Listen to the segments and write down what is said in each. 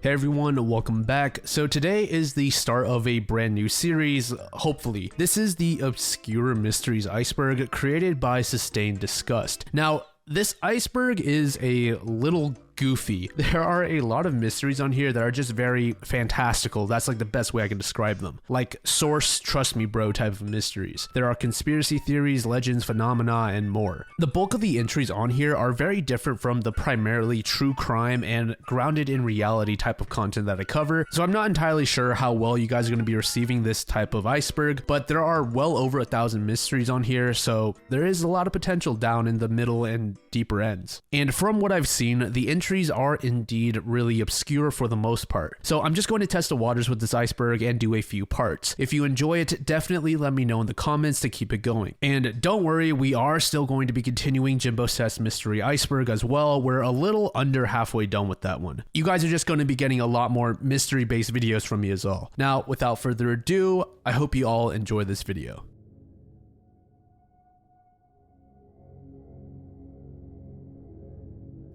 Hey everyone, welcome back. So today is the start of a brand new series, hopefully. This is the Obscure Mysteries Iceberg, created by Sustained Disgust. Now, this iceberg is a little goofy. There are a lot of mysteries on here that are just very fantastical. That's like the best way I can describe them. Like source, trust me bro type of mysteries. There are conspiracy theories, legends, phenomena, and more. The bulk of the entries on here are very different from the primarily true crime and grounded in reality type of content that I cover. So I'm not entirely sure how well you guys are going to be receiving this type of iceberg, but there are well over 1,000 mysteries on here, so there is a lot of potential down in the middle and deeper ends. And from what I've seen, the entries are indeed really obscure for the most part. So I'm just going to test the waters with this iceberg and do a few parts. If you enjoy it, definitely let me know in the comments to keep it going. And don't worry, we are still going to be continuing Jimbo Seth's Mystery Iceberg as well. We're a little under halfway done with that one. You guys are just going to be getting a lot more mystery-based videos from me as well. Now, without further ado, I hope you all enjoy this video.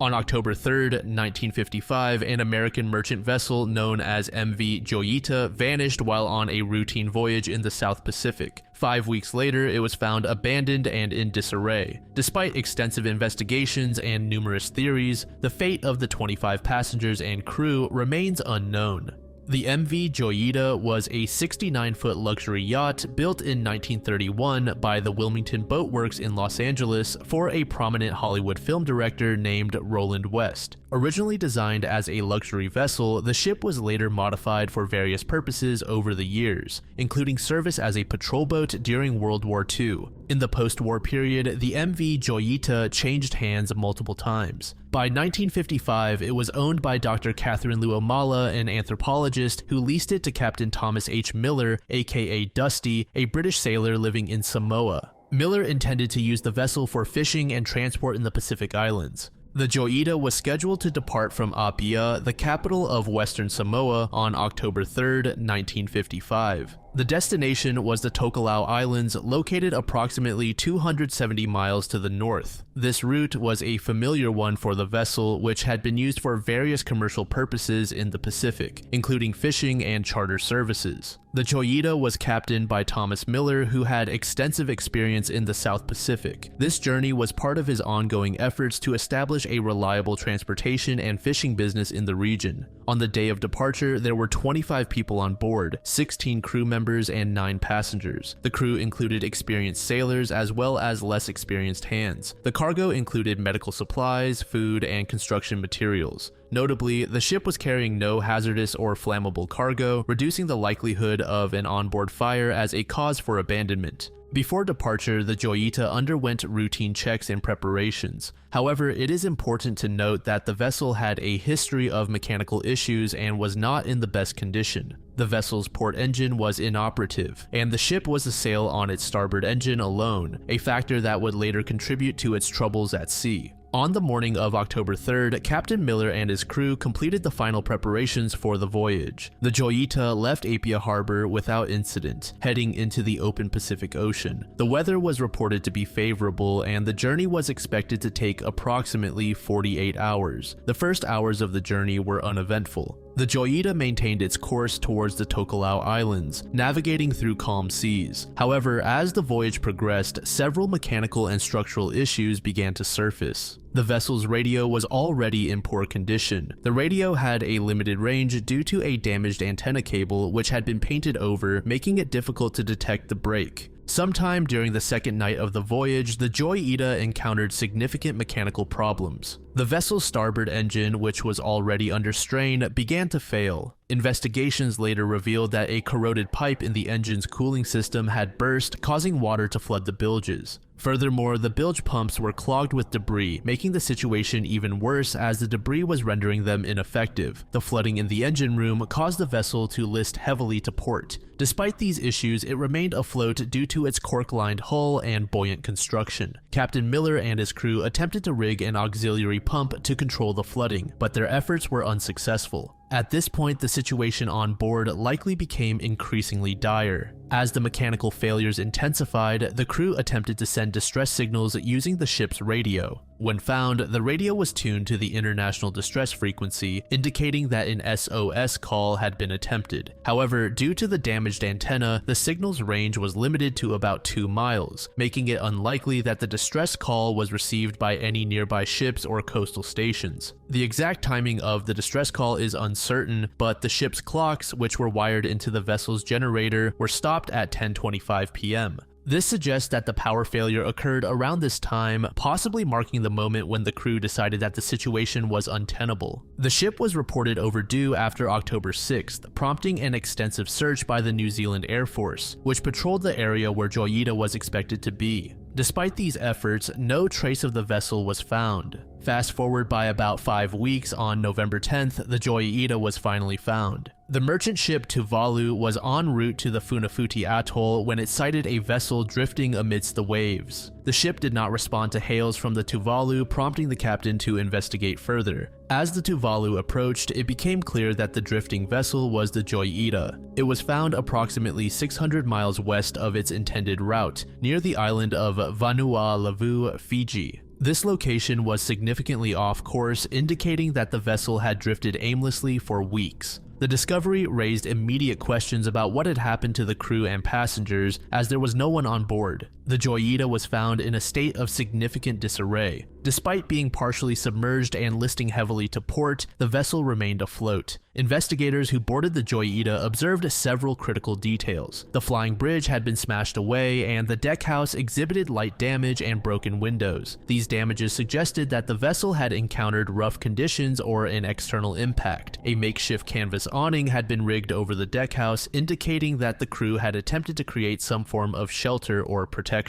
On October 3rd, 1955, an American merchant vessel known as MV Joyita vanished while on a routine voyage in the South Pacific. 5 weeks later, it was found abandoned and in disarray. Despite extensive investigations and numerous theories, the fate of the 25 passengers and crew remains unknown. The MV Joyita was a 69-foot luxury yacht built in 1931 by the Wilmington Boat Works in Los Angeles for a prominent Hollywood film director named Roland West. Originally designed as a luxury vessel, the ship was later modified for various purposes over the years, including service as a patrol boat during World War II. In the post-war period, the MV Joyita changed hands multiple times. By 1955, it was owned by Dr. Catherine Luomala, an anthropologist, who leased it to Captain Thomas H. Miller, aka Dusty, a British sailor living in Samoa. Miller intended to use the vessel for fishing and transport in the Pacific Islands. The Joyita was scheduled to depart from Apia, the capital of Western Samoa, on October 3rd, 1955. The destination was the Tokelau Islands, located approximately 270 miles to the north. This route was a familiar one for the vessel, which had been used for various commercial purposes in the Pacific, including fishing and charter services. The Joyita was captained by Thomas Miller, who had extensive experience in the South Pacific. This journey was part of his ongoing efforts to establish a reliable transportation and fishing business in the region. On the day of departure, there were 25 people on board, 16 crew members and 9 passengers. The crew included experienced sailors as well as less experienced hands. The cargo included medical supplies, food, and construction materials. Notably, the ship was carrying no hazardous or flammable cargo, reducing the likelihood of an onboard fire as a cause for abandonment. Before departure, the Joyita underwent routine checks and preparations. However, it is important to note that the vessel had a history of mechanical issues and was not in the best condition. The vessel's port engine was inoperative, and the ship was to sail on its starboard engine alone, a factor that would later contribute to its troubles at sea. On the morning of October 3rd, Captain Miller and his crew completed the final preparations for the voyage. The Joyita left Apia Harbor without incident, heading into the open Pacific Ocean. The weather was reported to be favorable, and the journey was expected to take approximately 48 hours. The first hours of the journey were uneventful. The Joyita maintained its course towards the Tokelau Islands, navigating through calm seas. However, as the voyage progressed, several mechanical and structural issues began to surface. The vessel's radio was already in poor condition. The radio had a limited range due to a damaged antenna cable which had been painted over, making it difficult to detect the break. Sometime during the second night of the voyage, the Joyita encountered significant mechanical problems. The vessel's starboard engine, which was already under strain, began to fail. Investigations later revealed that a corroded pipe in the engine's cooling system had burst, causing water to flood the bilges. Furthermore, the bilge pumps were clogged with debris, making the situation even worse as the debris was rendering them ineffective. The flooding in the engine room caused the vessel to list heavily to port. Despite these issues, it remained afloat due to its cork-lined hull and buoyant construction. Captain Miller and his crew attempted to rig an auxiliary pump to control the flooding, but their efforts were unsuccessful. At this point, the situation on board likely became increasingly dire. As the mechanical failures intensified, the crew attempted to send distress signals using the ship's radio. When found, the radio was tuned to the international distress frequency, indicating that an SOS call had been attempted. However, due to the damaged antenna, the signal's range was limited to about 2 miles, making it unlikely that the distress call was received by any nearby ships or coastal stations. The exact timing of the distress call is uncertain, but the ship's clocks, which were wired into the vessel's generator, were stopped at 10:25 p.m. This suggests that the power failure occurred around this time, possibly marking the moment when the crew decided that the situation was untenable. The ship was reported overdue after October 6th, prompting an extensive search by the New Zealand Air Force, which patrolled the area where Joyita was expected to be. Despite these efforts, no trace of the vessel was found. Fast forward by about 5 weeks, on November 10th, the Joyita was finally found. The merchant ship Tuvalu was en route to the Funafuti atoll when it sighted a vessel drifting amidst the waves. The ship did not respond to hails from the Tuvalu, prompting the captain to investigate further. As the Tuvalu approached, it became clear that the drifting vessel was the Joyita. It was found approximately 600 miles west of its intended route, near the island of Vanuatu, Fiji. This location was significantly off course, indicating that the vessel had drifted aimlessly for weeks. The discovery raised immediate questions about what had happened to the crew and passengers, as there was no one on board. The Joyita was found in a state of significant disarray. Despite being partially submerged and listing heavily to port, the vessel remained afloat. Investigators who boarded the Joyita observed several critical details. The flying bridge had been smashed away, and the deckhouse exhibited light damage and broken windows. These damages suggested that the vessel had encountered rough conditions or an external impact. A makeshift canvas awning had been rigged over the deckhouse, indicating that the crew had attempted to create some form of shelter or protection.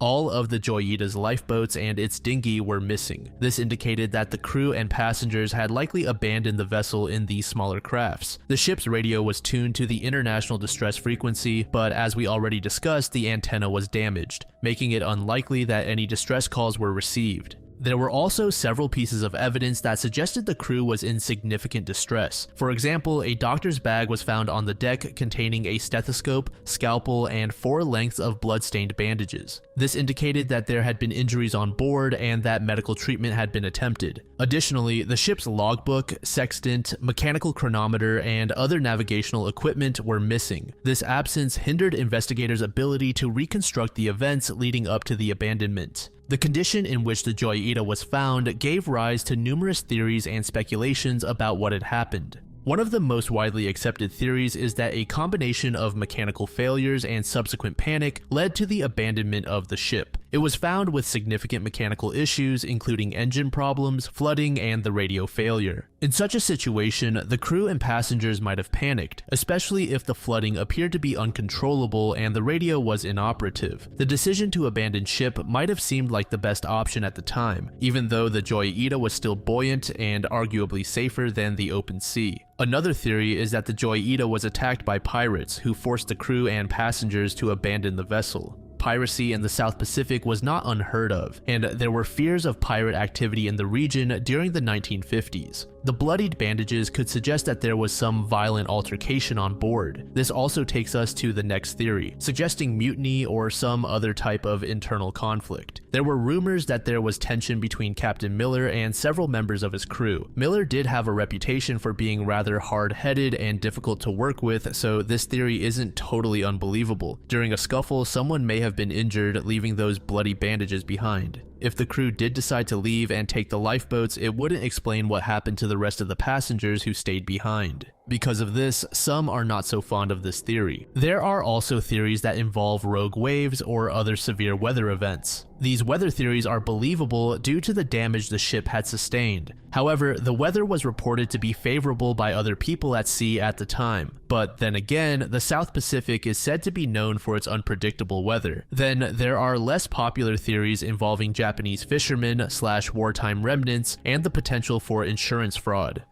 All of the Joyita's lifeboats and its dinghy were missing. This indicated that the crew and passengers had likely abandoned the vessel in these smaller crafts. The ship's radio was tuned to the international distress frequency, but as we already discussed, the antenna was damaged, making it unlikely that any distress calls were received. There were also several pieces of evidence that suggested the crew was in significant distress. For example, a doctor's bag was found on the deck containing a stethoscope, scalpel, and 4 lengths of blood-stained bandages. This indicated that there had been injuries on board and that medical treatment had been attempted. Additionally, the ship's logbook, sextant, mechanical chronometer, and other navigational equipment were missing. This absence hindered investigators' ability to reconstruct the events leading up to the abandonment. The condition in which the Joyita was found gave rise to numerous theories and speculations about what had happened. One of the most widely accepted theories is that a combination of mechanical failures and subsequent panic led to the abandonment of the ship. It was found with significant mechanical issues, including engine problems, flooding, and the radio failure. In such a situation, the crew and passengers might have panicked, especially if the flooding appeared to be uncontrollable and the radio was inoperative. The decision to abandon ship might have seemed like the best option at the time, even though the Joyita was still buoyant and arguably safer than the open sea. Another theory is that the Joyita was attacked by pirates who forced the crew and passengers to abandon the vessel. Piracy in the South Pacific was not unheard of, and there were fears of pirate activity in the region during the 1950s. The bloodied bandages could suggest that there was some violent altercation on board. This also takes us to the next theory, suggesting mutiny or some other type of internal conflict. There were rumors that there was tension between Captain Miller and several members of his crew. Miller did have a reputation for being rather hard-headed and difficult to work with, so this theory isn't totally unbelievable. During a scuffle, someone may have been injured, leaving those bloody bandages behind. If the crew did decide to leave and take the lifeboats, it wouldn't explain what happened to the rest of the passengers who stayed behind. Because of this, some are not so fond of this theory. There are also theories that involve rogue waves or other severe weather events. These weather theories are believable due to the damage the ship had sustained. However, the weather was reported to be favorable by other people at sea at the time. But then again, the South Pacific is said to be known for its unpredictable weather. Then there are less popular theories involving Japanese fishermen / wartime remnants and the potential for insurance fraud.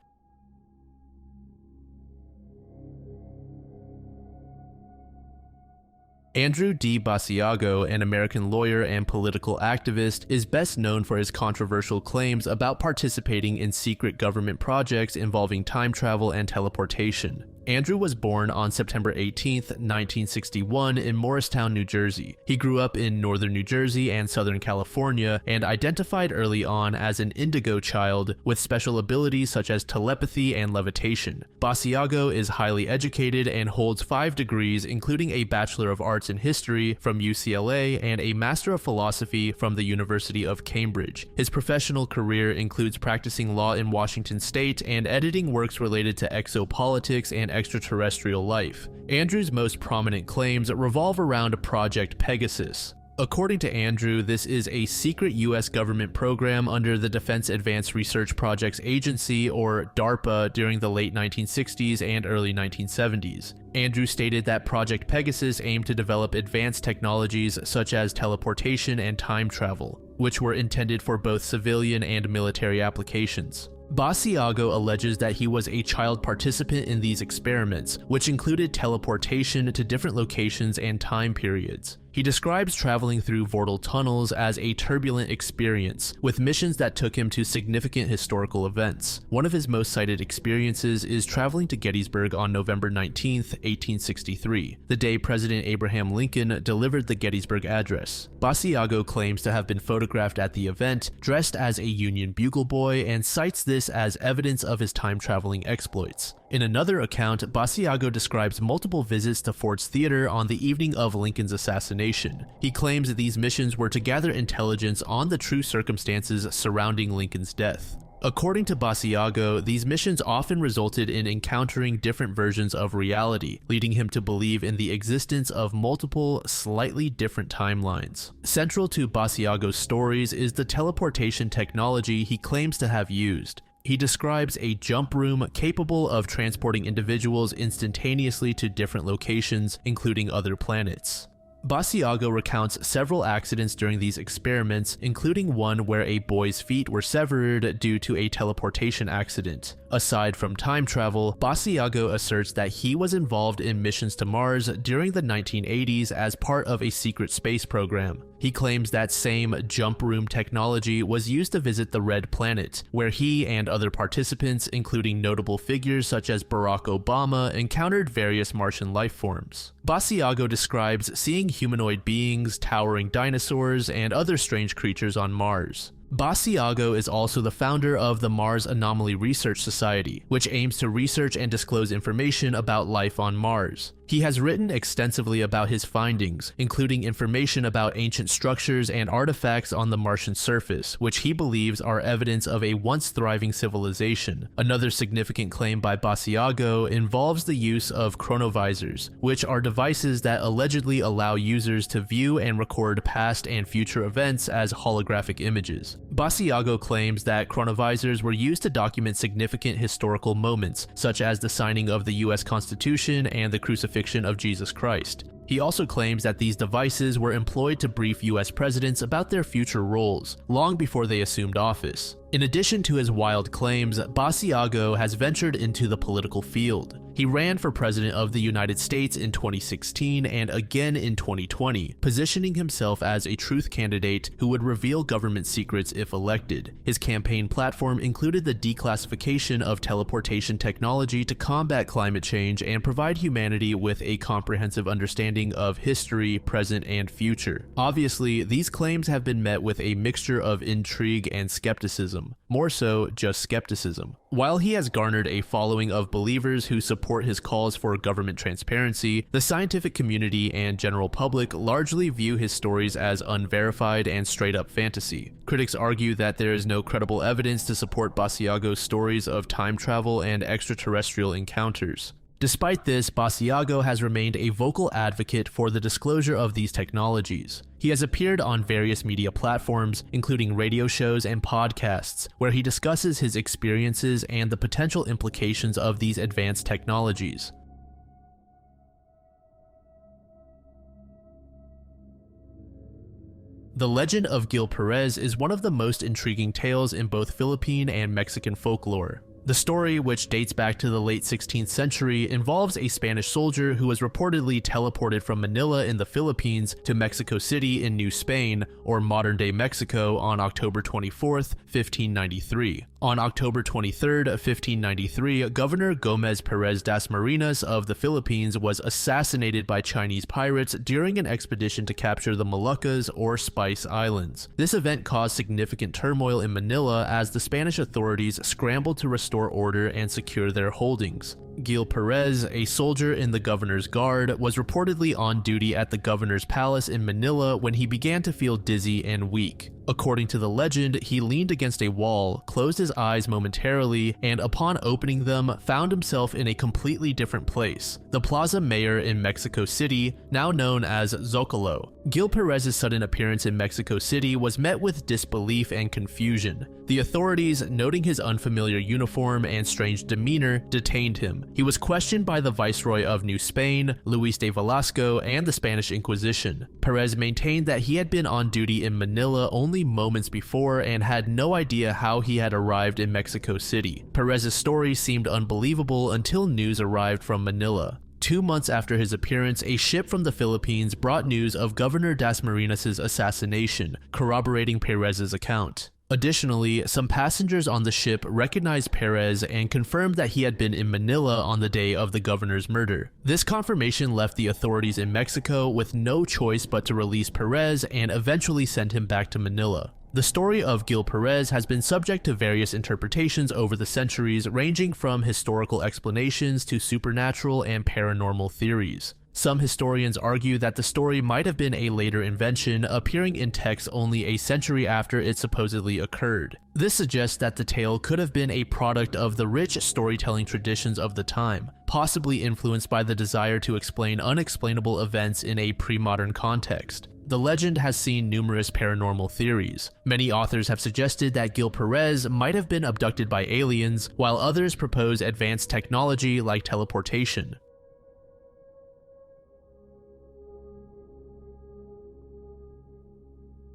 Andrew D. Basiago, an American lawyer and political activist, is best known for his controversial claims about participating in secret government projects involving time travel and teleportation. Andrew was born on September 18, 1961 in Morristown, New Jersey. He grew up in northern New Jersey and southern California and identified early on as an indigo child with special abilities such as telepathy and levitation. Basiago is highly educated and holds 5 degrees, including a Bachelor of Arts in History from UCLA and a Master of Philosophy from the University of Cambridge. His professional career includes practicing law in Washington state and editing works related to exopolitics and extraterrestrial life. Andrew's most prominent claims revolve around Project Pegasus. According to Andrew, this is a secret US government program under the Defense Advanced Research Projects Agency, or DARPA, during the late 1960s and early 1970s. Andrew stated that Project Pegasus aimed to develop advanced technologies such as teleportation and time travel, which were intended for both civilian and military applications. Basiago alleges that he was a child participant in these experiments, which included teleportation to different locations and time periods. He describes traveling through vortal tunnels as a turbulent experience, with missions that took him to significant historical events. One of his most cited experiences is traveling to Gettysburg on November 19, 1863, the day President Abraham Lincoln delivered the Gettysburg Address. Basiago claims to have been photographed at the event, dressed as a Union bugle boy, and cites this as evidence of his time-traveling exploits. In another account, Basiago describes multiple visits to Ford's Theater on the evening of Lincoln's assassination. He claims that these missions were to gather intelligence on the true circumstances surrounding Lincoln's death. According to Basiago, these missions often resulted in encountering different versions of reality, leading him to believe in the existence of multiple, slightly different timelines. Central to Basiago's stories is the teleportation technology he claims to have used. He describes a jump room capable of transporting individuals instantaneously to different locations, including other planets. Basiago recounts several accidents during these experiments, including one where a boy's feet were severed due to a teleportation accident. Aside from time travel, Basiago asserts that he was involved in missions to Mars during the 1980s as part of a secret space program. He claims that same jump room technology was used to visit the Red Planet, where he and other participants, including notable figures such as Barack Obama, encountered various Martian life forms. Basiago describes seeing humanoid beings, towering dinosaurs, and other strange creatures on Mars. Basiago is also the founder of the Mars Anomaly Research Society, which aims to research and disclose information about life on Mars. He has written extensively about his findings, including information about ancient structures and artifacts on the Martian surface, which he believes are evidence of a once thriving civilization. Another significant claim by Basiago involves the use of chronovisors, which are devices that allegedly allow users to view and record past and future events as holographic images. Basiago claims that chronovisors were used to document significant historical moments, such as the signing of the US Constitution and the crucifixion of Jesus Christ. He also claims that these devices were employed to brief US presidents about their future roles, long before they assumed office. In addition to his wild claims, Basiago has ventured into the political field. He ran for president of the United States in 2016 and again in 2020, positioning himself as a truth candidate who would reveal government secrets if elected. His campaign platform included the declassification of teleportation technology to combat climate change and provide humanity with a comprehensive understanding of history, present, and future. Obviously, these claims have been met with a mixture of intrigue and skepticism, more so just skepticism. While he has garnered a following of believers who support his calls for government transparency, the scientific community and general public largely view his stories as unverified and straight-up fantasy. Critics argue that there is no credible evidence to support Basiago's stories of time travel and extraterrestrial encounters. Despite this, Basiago has remained a vocal advocate for the disclosure of these technologies. He has appeared on various media platforms, including radio shows and podcasts, where he discusses his experiences and the potential implications of these advanced technologies. The legend of Gil Perez is one of the most intriguing tales in both Philippine and Mexican folklore. The story, which dates back to the late 16th century, involves a Spanish soldier who was reportedly teleported from Manila in the Philippines to Mexico City in New Spain, or modern-day Mexico, on October 24th, 1593. On October 23rd, 1593, Governor Gomez Perez Dasmariñas of the Philippines was assassinated by Chinese pirates during an expedition to capture the Moluccas, or Spice Islands. This event caused significant turmoil in Manila as the Spanish authorities scrambled to restore order and secure their holdings. Gil Perez, a soldier in the governor's guard, was reportedly on duty at the governor's palace in Manila when he began to feel dizzy and weak. According to the legend, he leaned against a wall, closed his eyes momentarily, and upon opening them, found himself in a completely different place, the Plaza Mayor in Mexico City, now known as Zocalo. Gil Perez's sudden appearance in Mexico City was met with disbelief and confusion. The authorities, noting his unfamiliar uniform and strange demeanor, detained him. He was questioned by the Viceroy of New Spain, Luis de Velasco, and the Spanish Inquisition. Perez maintained that he had been on duty in Manila only moments before and had no idea how he had arrived in Mexico City. Perez's story seemed unbelievable until news arrived from Manila. 2 months after his appearance, a ship from the Philippines brought news of Governor Dasmariñas' assassination, corroborating Perez's account. Additionally, some passengers on the ship recognized Perez and confirmed that he had been in Manila on the day of the governor's murder. This confirmation left the authorities in Mexico with no choice but to release Perez and eventually send him back to Manila. The story of Gil Perez has been subject to various interpretations over the centuries, ranging from historical explanations to supernatural and paranormal theories. Some historians argue that the story might have been a later invention, appearing in texts only a century after it supposedly occurred. This suggests that the tale could have been a product of the rich storytelling traditions of the time, possibly influenced by the desire to explain unexplainable events in a pre-modern context. The legend has seen numerous paranormal theories. Many authors have suggested that Gil Perez might have been abducted by aliens, while others propose advanced technology like teleportation.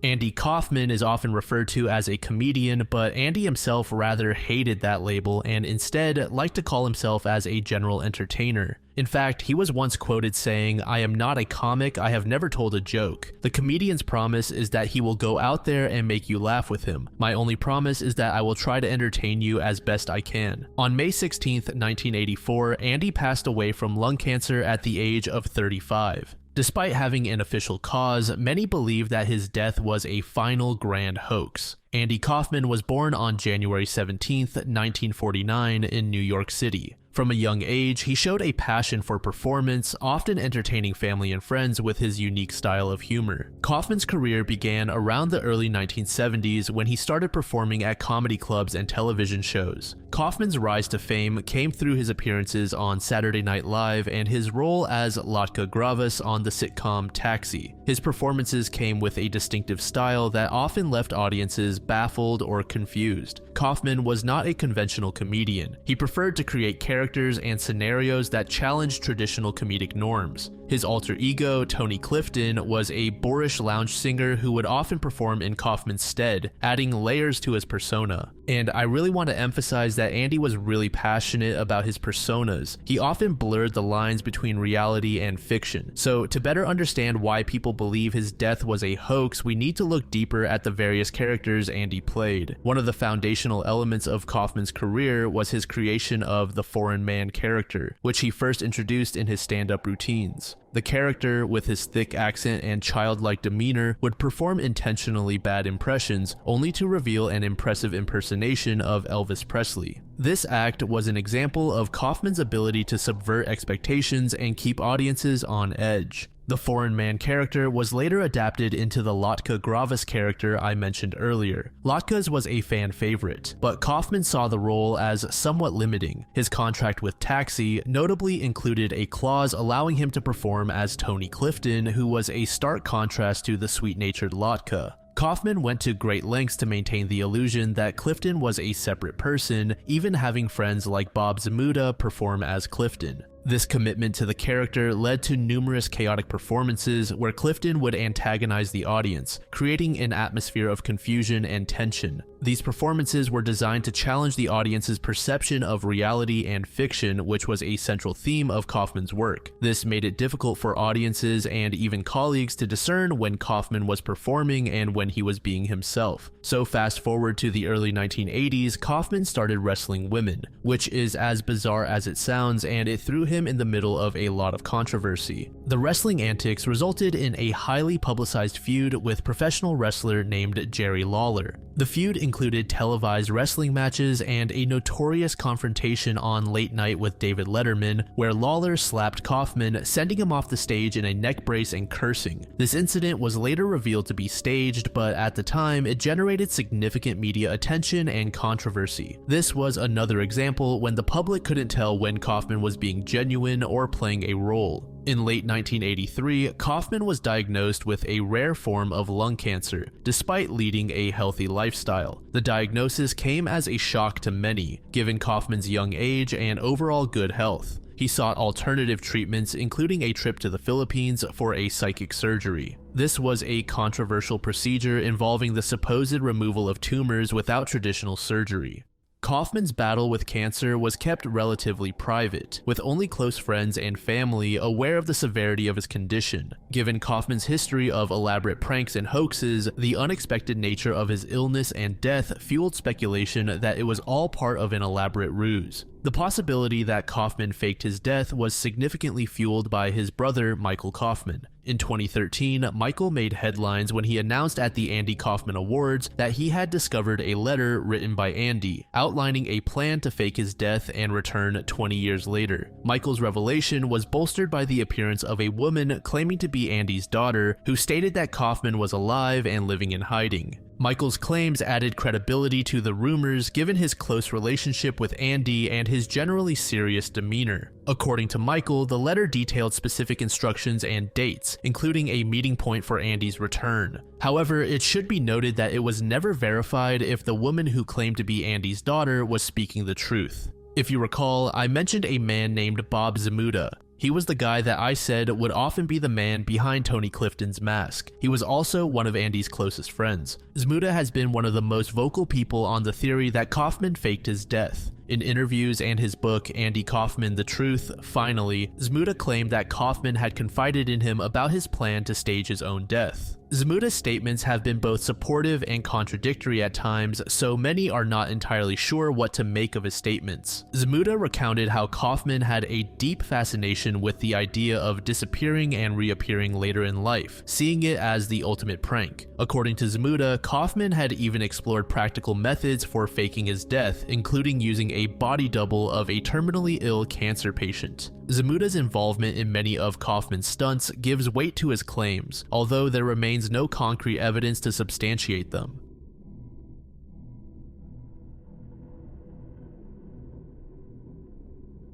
Andy Kaufman is often referred to as a comedian, but Andy himself rather hated that label and instead liked to call himself as a general entertainer. In fact, he was once quoted saying, "I am not a comic, I have never told a joke. The comedian's promise is that he will go out there and make you laugh with him. My only promise is that I will try to entertain you as best I can." On May 16th, 1984, Andy passed away from lung cancer at the age of 35. Despite having an official cause, many believe that his death was a final grand hoax. Andy Kaufman was born on January 17th, 1949 in New York City. From a young age, he showed a passion for performance, often entertaining family and friends with his unique style of humor. Kaufman's career began around the early 1970s when he started performing at comedy clubs and television shows. Kaufman's rise to fame came through his appearances on Saturday Night Live and his role as Latka Gravis on the sitcom Taxi. His performances came with a distinctive style that often left audiences baffled or confused. Kaufman was not a conventional comedian. He preferred to create characters and scenarios that challenged traditional comedic norms. His alter ego, Tony Clifton, was a boorish lounge singer who would often perform in Kaufman's stead, adding layers to his persona. And I really want to emphasize that Andy was really passionate about his personas. He often blurred the lines between reality and fiction. So to better understand why people believe his death was a hoax, we need to look deeper at the various characters Andy played. One of the foundational elements of Kaufman's career was his creation of the foreign man character, which he first introduced in his stand-up routines. The character, with his thick accent and childlike demeanor, would perform intentionally bad impressions, only to reveal an impressive impersonation of Elvis Presley. This act was an example of Kaufman's ability to subvert expectations and keep audiences on edge. The foreign man character was later adapted into the Latka Gravis character I mentioned earlier. Latka's was a fan favorite, but Kaufman saw the role as somewhat limiting. His contract with Taxi notably included a clause allowing him to perform as Tony Clifton, who was a stark contrast to the sweet-natured Latka. Kaufman went to great lengths to maintain the illusion that Clifton was a separate person, even having friends like Bob Zmuda perform as Clifton. This commitment to the character led to numerous chaotic performances where Clifton would antagonize the audience, creating an atmosphere of confusion and tension. These performances were designed to challenge the audience's perception of reality and fiction, which was a central theme of Kaufman's work. This made it difficult for audiences and even colleagues to discern when Kaufman was performing and when he was being himself. So fast forward to the early 1980s, Kaufman started wrestling women, which is as bizarre as it sounds, and it threw him in the middle of a lot of controversy. The wrestling antics resulted in a highly publicized feud with professional wrestler named Jerry Lawler. The feud included televised wrestling matches and a notorious confrontation on Late Night with David Letterman, where Lawler slapped Kaufman, sending him off the stage in a neck brace and cursing. This incident was later revealed to be staged, but at the time, it generated significant media attention and controversy. This was another example when the public couldn't tell when Kaufman was being genuine or playing a role. In late 1983, Kaufman was diagnosed with a rare form of lung cancer, despite leading a healthy lifestyle. The diagnosis came as a shock to many, given Kaufman's young age and overall good health. He sought alternative treatments, including a trip to the Philippines for a psychic surgery. This was a controversial procedure involving the supposed removal of tumors without traditional surgery. Kaufman's battle with cancer was kept relatively private, with only close friends and family aware of the severity of his condition. Given Kaufman's history of elaborate pranks and hoaxes, the unexpected nature of his illness and death fueled speculation that it was all part of an elaborate ruse. The possibility that Kaufman faked his death was significantly fueled by his brother, Michael Kaufman. In 2013, Michael made headlines when he announced at the Andy Kaufman Awards that he had discovered a letter written by Andy, outlining a plan to fake his death and return 20 years later. Michael's revelation was bolstered by the appearance of a woman claiming to be Andy's daughter, who stated that Kaufman was alive and living in hiding. Michael's claims added credibility to the rumors given his close relationship with Andy and his generally serious demeanor. According to Michael, the letter detailed specific instructions and dates, including a meeting point for Andy's return. However, it should be noted that it was never verified if the woman who claimed to be Andy's daughter was speaking the truth. If you recall, I mentioned a man named Bob Zmuda. He was the guy that I said would often be the man behind Tony Clifton's mask. He was also one of Andy's closest friends. Zmuda has been one of the most vocal people on the theory that Kaufman faked his death. In interviews and his book, Andy Kaufman: The Truth, Finally, Zmuda claimed that Kaufman had confided in him about his plan to stage his own death. Zmuda's statements have been both supportive and contradictory at times, so many are not entirely sure what to make of his statements. Zmuda recounted how Kaufman had a deep fascination with the idea of disappearing and reappearing later in life, seeing it as the ultimate prank. According to Zmuda, Kaufman had even explored practical methods for faking his death, including using a body double of a terminally ill cancer patient. Zmuda's involvement in many of Kaufman's stunts gives weight to his claims, although there remains no concrete evidence to substantiate them.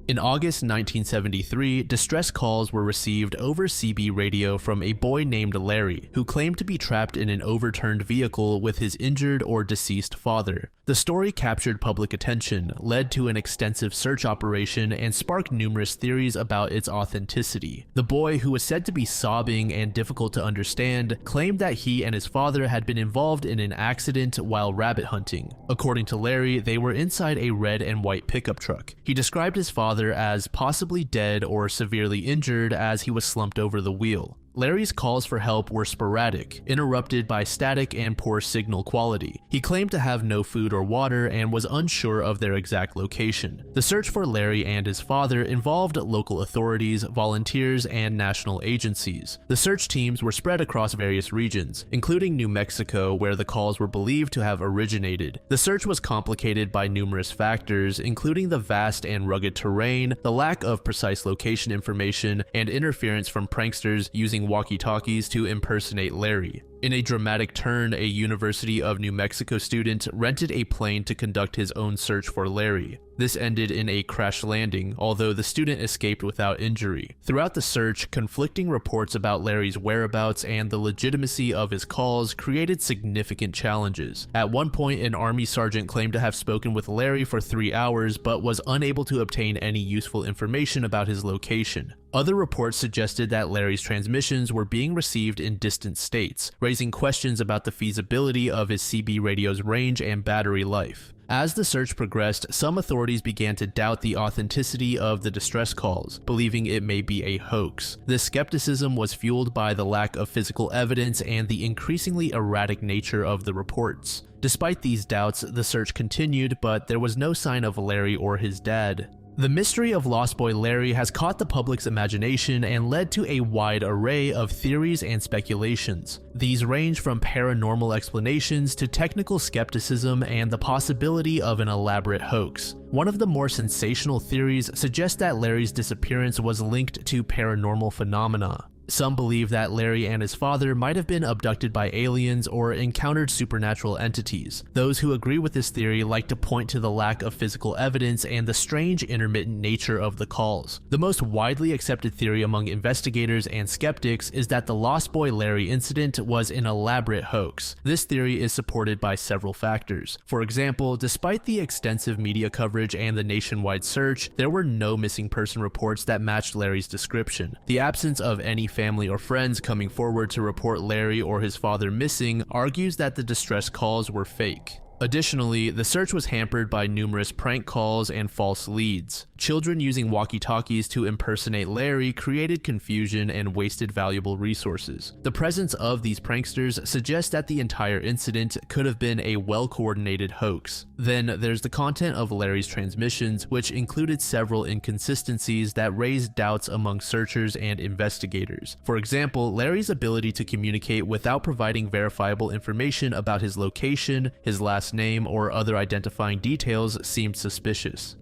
In August 1973, distress calls were received over CB radio from a boy named Larry, who claimed to be trapped in an overturned vehicle with his injured or deceased father. The story captured public attention, led to an extensive search operation, and sparked numerous theories about its authenticity. The boy, who was said to be sobbing and difficult to understand, claimed that he and his father had been involved in an accident while rabbit hunting. According to Larry, they were inside a red and white pickup truck. He described his father as possibly dead or severely injured as he was slumped over the wheel. Larry's calls for help were sporadic, interrupted by static and poor signal quality. He claimed to have no food or water and was unsure of their exact location. The search for Larry and his father involved local authorities, volunteers, and national agencies. The search teams were spread across various regions, including New Mexico, where the calls were believed to have originated. The search was complicated by numerous factors, including the vast and rugged terrain, the lack of precise location information, and interference from pranksters using walkie-talkies to impersonate Larry. In a dramatic turn, a University of New Mexico student rented a plane to conduct his own search for Larry. This ended in a crash landing, although the student escaped without injury. Throughout the search, conflicting reports about Larry's whereabouts and the legitimacy of his calls created significant challenges. At one point, an Army sergeant claimed to have spoken with Larry for 3 hours, but was unable to obtain any useful information about his location. Other reports suggested that Larry's transmissions were being received in distant states, raising raising questions about the feasibility of his CB radio's range and battery life. As the search progressed, some authorities began to doubt the authenticity of the distress calls, believing it may be a hoax. This skepticism was fueled by the lack of physical evidence and the increasingly erratic nature of the reports. Despite these doubts, the search continued, but there was no sign of Larry or his dad. The mystery of Lost Boy Larry has caught the public's imagination and led to a wide array of theories and speculations. These range from paranormal explanations to technical skepticism and the possibility of an elaborate hoax. One of the more sensational theories suggests that Larry's disappearance was linked to paranormal phenomena. Some believe that Larry and his father might have been abducted by aliens or encountered supernatural entities. Those who agree with this theory like to point to the lack of physical evidence and the strange intermittent nature of the calls. The most widely accepted theory among investigators and skeptics is that the Lost Boy Larry incident was an elaborate hoax. This theory is supported by several factors. For example, despite the extensive media coverage and the nationwide search, there were no missing person reports that matched Larry's description. The absence of any family or friends coming forward to report Larry or his father missing argues that the distress calls were fake. Additionally, the search was hampered by numerous prank calls and false leads. Children using walkie-talkies to impersonate Larry created confusion and wasted valuable resources. The presence of these pranksters suggests that the entire incident could have been a well-coordinated hoax. Then there's the content of Larry's transmissions, which included several inconsistencies that raised doubts among searchers and investigators. For example, Larry's ability to communicate without providing verifiable information about his location, his last name, or other identifying details seemed suspicious.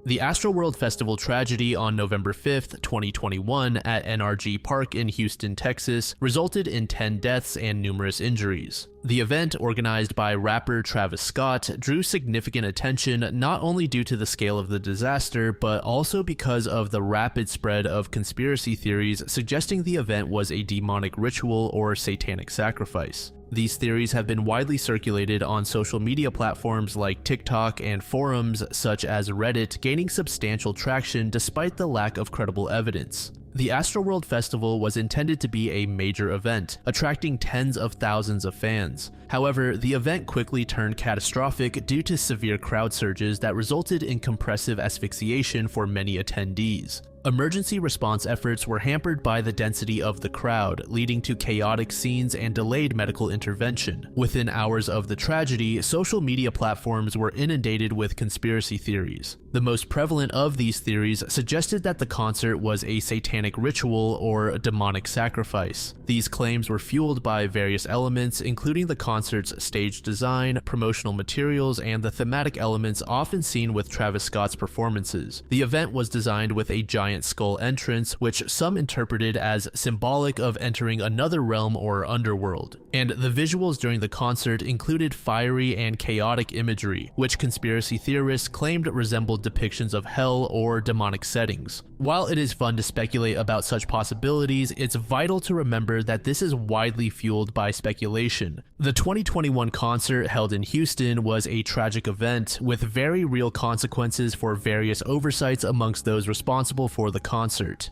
The Astroworld Festival tragedy on November 5th, 2021 at NRG Park in Houston, Texas, resulted in 10 deaths and numerous injuries. The event, organized by rapper Travis Scott, drew significant attention not only due to the scale of the disaster, but also because of the rapid spread of conspiracy theories suggesting the event was a demonic ritual or satanic sacrifice. These theories have been widely circulated on social media platforms like TikTok and forums such as Reddit, gaining substantial traction despite the lack of credible evidence. The Astroworld Festival was intended to be a major event, attracting tens of thousands of fans. However, the event quickly turned catastrophic due to severe crowd surges that resulted in compressive asphyxiation for many attendees. Emergency response efforts were hampered by the density of the crowd, leading to chaotic scenes and delayed medical intervention. Within hours of the tragedy, social media platforms were inundated with conspiracy theories. The most prevalent of these theories suggested that the concert was a satanic ritual or a demonic sacrifice. These claims were fueled by various elements, including the concert's stage design, promotional materials, and the thematic elements often seen with Travis Scott's performances. The event was designed with a giant skull entrance, which some interpreted as symbolic of entering another realm or underworld. And the visuals during the concert included fiery and chaotic imagery, which conspiracy theorists claimed resembled depictions of hell or demonic settings. While it is fun to speculate about such possibilities, it's vital to remember that this is widely fueled by speculation. The 2021 concert held in Houston was a tragic event with very real consequences for various oversights amongst those responsible for the concert.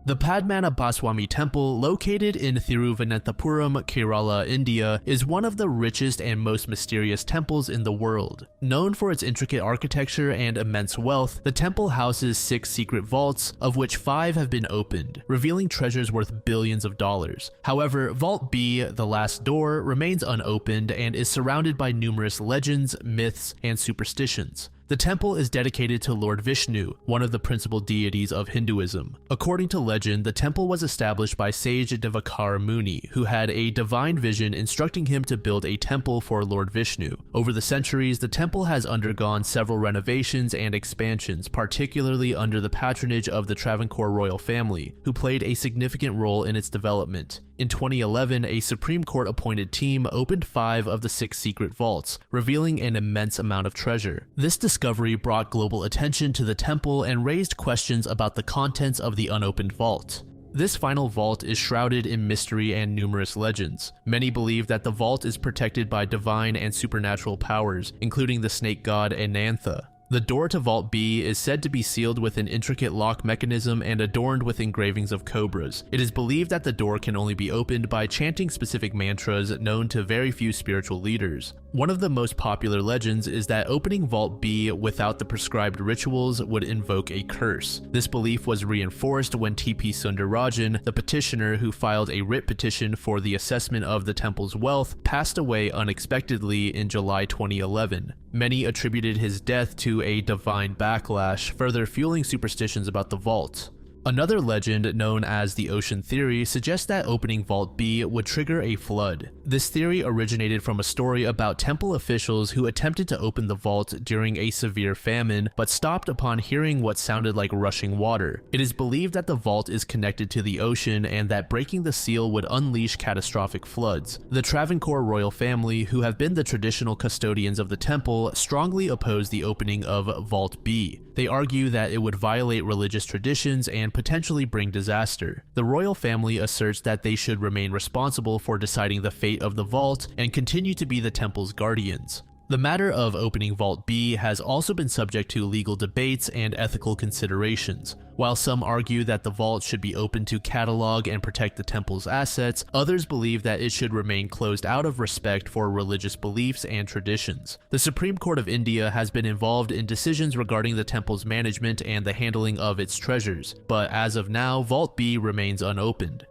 The Padmanabhaswamy Temple, located in Thiruvananthapuram, Kerala, India, is one of the richest and most mysterious temples in the world. Known for its intricate architecture and immense wealth, the temple houses 6 secret vaults, of which 5 have been opened, revealing treasures worth billions of dollars. However, Vault B, the last door, remains unopened and is surrounded by numerous legends, myths, and superstitions. The temple is dedicated to Lord Vishnu, one of the principal deities of Hinduism. According to legend, the temple was established by sage Devakara Muni, who had a divine vision instructing him to build a temple for Lord Vishnu. Over the centuries, the temple has undergone several renovations and expansions, particularly under the patronage of the Travancore royal family, who played a significant role in its development. In 2011, a Supreme Court appointed team opened 5 of the 6 secret vaults, revealing an immense amount of treasure. This discovery brought global attention to the temple and raised questions about the contents of the unopened vault. This final vault is shrouded in mystery and numerous legends. Many believe that the vault is protected by divine and supernatural powers, including the snake god Anantha. The door to Vault B is said to be sealed with an intricate lock mechanism and adorned with engravings of cobras. It is believed that the door can only be opened by chanting specific mantras known to very few spiritual leaders. One of the most popular legends is that opening Vault B without the prescribed rituals would invoke a curse. This belief was reinforced when T.P. Sundarajan, the petitioner who filed a writ petition for the assessment of the temple's wealth, passed away unexpectedly in July 2011. Many attributed his death to a divine backlash, further fueling superstitions about the vault. Another legend, known as the Ocean Theory, suggests that opening Vault B would trigger a flood. This theory originated from a story about temple officials who attempted to open the vault during a severe famine, but stopped upon hearing what sounded like rushing water. It is believed that the vault is connected to the ocean and that breaking the seal would unleash catastrophic floods. The Travancore royal family, who have been the traditional custodians of the temple, strongly oppose the opening of Vault B. They argue that it would violate religious traditions and potentially bring disaster. The royal family asserts that they should remain responsible for deciding the fate of the vault and continue to be the temple's guardians. The matter of opening Vault B has also been subject to legal debates and ethical considerations. While some argue that the vault should be open to catalog and protect the temple's assets, others believe that it should remain closed out of respect for religious beliefs and traditions. The Supreme Court of India has been involved in decisions regarding the temple's management and the handling of its treasures, but as of now, Vault B remains unopened.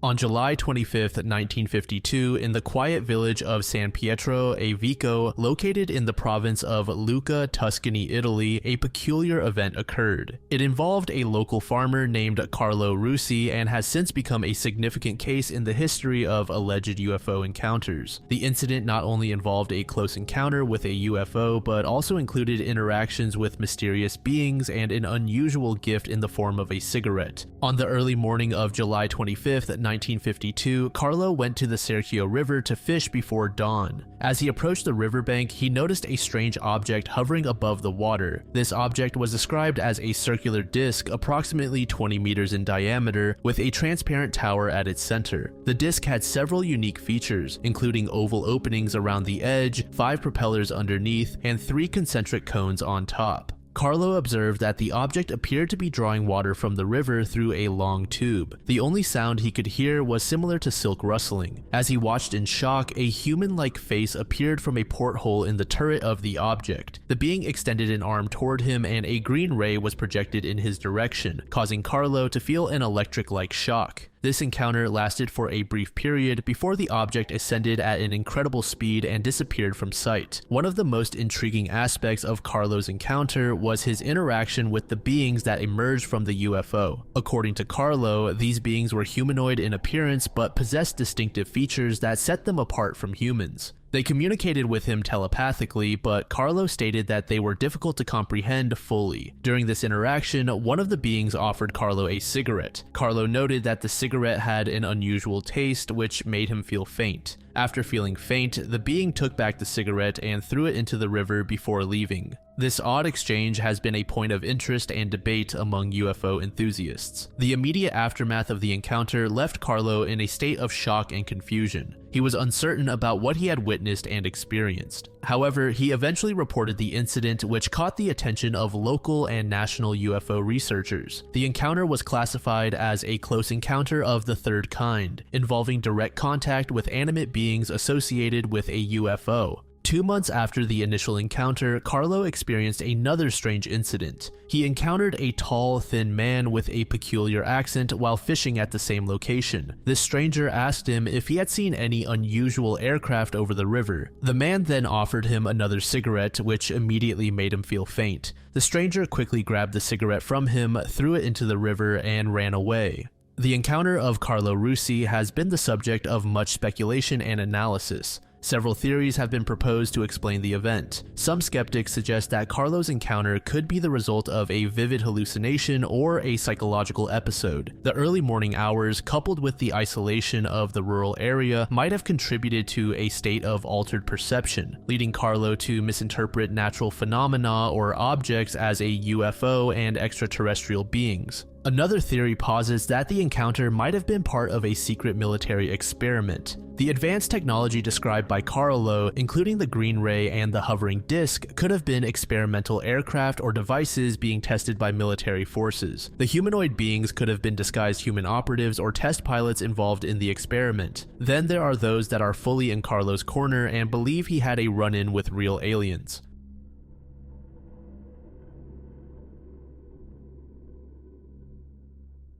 On July 25, 1952, in the quiet village of San Pietro a Vico, located in the province of Lucca, Tuscany, Italy, a peculiar event occurred. It involved a local farmer named Carlo Rusi and has since become a significant case in the history of alleged UFO encounters. The incident not only involved a close encounter with a UFO, but also included interactions with mysterious beings and an unusual gift in the form of a cigarette. On the early morning of July 25th, 1952, Carlo went to the Serchio River to fish before dawn. As he approached the riverbank, he noticed a strange object hovering above the water. This object was described as a circular disc approximately 20 meters in diameter with a transparent tower at its center. The disc had several unique features, including oval openings around the edge, 5 propellers underneath, and 3 concentric cones on top. Carlo observed that the object appeared to be drawing water from the river through a long tube. The only sound he could hear was similar to silk rustling. As he watched in shock, a human-like face appeared from a porthole in the turret of the object. The being extended an arm toward him and a green ray was projected in his direction, causing Carlo to feel an electric-like shock. This encounter lasted for a brief period before the object ascended at an incredible speed and disappeared from sight. One of the most intriguing aspects of Carlo's encounter was his interaction with the beings that emerged from the UFO. According to Carlo, these beings were humanoid in appearance but possessed distinctive features that set them apart from humans. They communicated with him telepathically, but Carlo stated that they were difficult to comprehend fully. During this interaction, one of the beings offered Carlo a cigarette. Carlo noted that the cigarette had an unusual taste, which made him feel faint. After feeling faint, the being took back the cigarette and threw it into the river before leaving. This odd exchange has been a point of interest and debate among UFO enthusiasts. The immediate aftermath of the encounter left Carlo in a state of shock and confusion. He was uncertain about what he had witnessed and experienced. However, he eventually reported the incident, which caught the attention of local and national UFO researchers. The encounter was classified as a close encounter of the third kind, involving direct contact with animate beings associated with a UFO. 2 months after the initial encounter, Carlo experienced another strange incident. He encountered a tall, thin man with a peculiar accent while fishing at the same location. This stranger asked him if he had seen any unusual aircraft over the river. The man then offered him another cigarette, which immediately made him feel faint. The stranger quickly grabbed the cigarette from him, threw it into the river, and ran away. The encounter of Carlo Rusi has been the subject of much speculation and analysis. Several theories have been proposed to explain the event. Some skeptics suggest that Carlo's encounter could be the result of a vivid hallucination or a psychological episode. The early morning hours, coupled with the isolation of the rural area, might have contributed to a state of altered perception, leading Carlo to misinterpret natural phenomena or objects as a UFO and extraterrestrial beings. Another theory posits that the encounter might have been part of a secret military experiment. The advanced technology described by Carlo, including the green ray and the hovering disc, could have been experimental aircraft or devices being tested by military forces. The humanoid beings could have been disguised human operatives or test pilots involved in the experiment. Then there are those that are fully in Carlo's corner and believe he had a run-in with real aliens.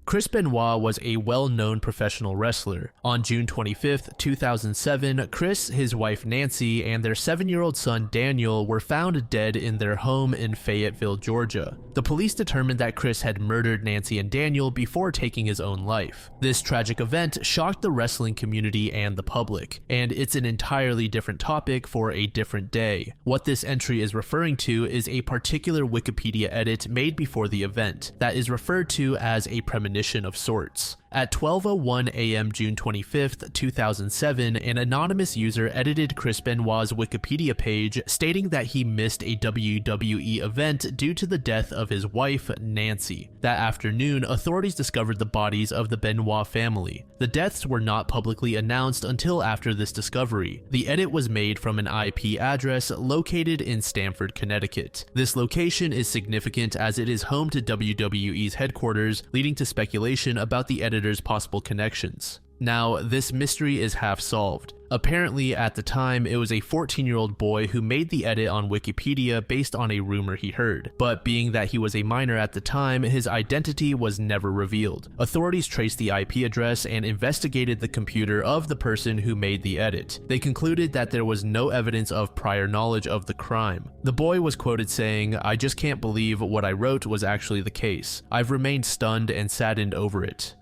Chris Benoit was a well-known professional wrestler. On June 25, 2007, Chris, his wife Nancy, and their 7-year-old son Daniel were found dead in their home in Fayetteville, Georgia. The police determined that Chris had murdered Nancy and Daniel before taking his own life. This tragic event shocked the wrestling community and the public, and it's an entirely different topic for a different day. What this entry is referring to is a particular Wikipedia edit made before the event that is referred to as a premonition of sorts. At 12:01 a.m. June 25, 2007, an anonymous user edited Chris Benoit's Wikipedia page stating that he missed a WWE event due to the death of his wife, Nancy. That afternoon, authorities discovered the bodies of the Benoit family. The deaths were not publicly announced until after this discovery. The edit was made from an IP address located in Stamford, Connecticut. This location is significant as it is home to WWE's headquarters, leading to speculation about the editor's possible connections. Now, this mystery is half solved. Apparently, at the time, it was a 14-year-old boy who made the edit on Wikipedia based on a rumor he heard, but being that he was a minor at the time, his identity was never revealed. Authorities traced the IP address and investigated the computer of the person who made the edit. They concluded that there was no evidence of prior knowledge of the crime. The boy was quoted saying, "I just can't believe what I wrote was actually the case. I've remained stunned and saddened over it."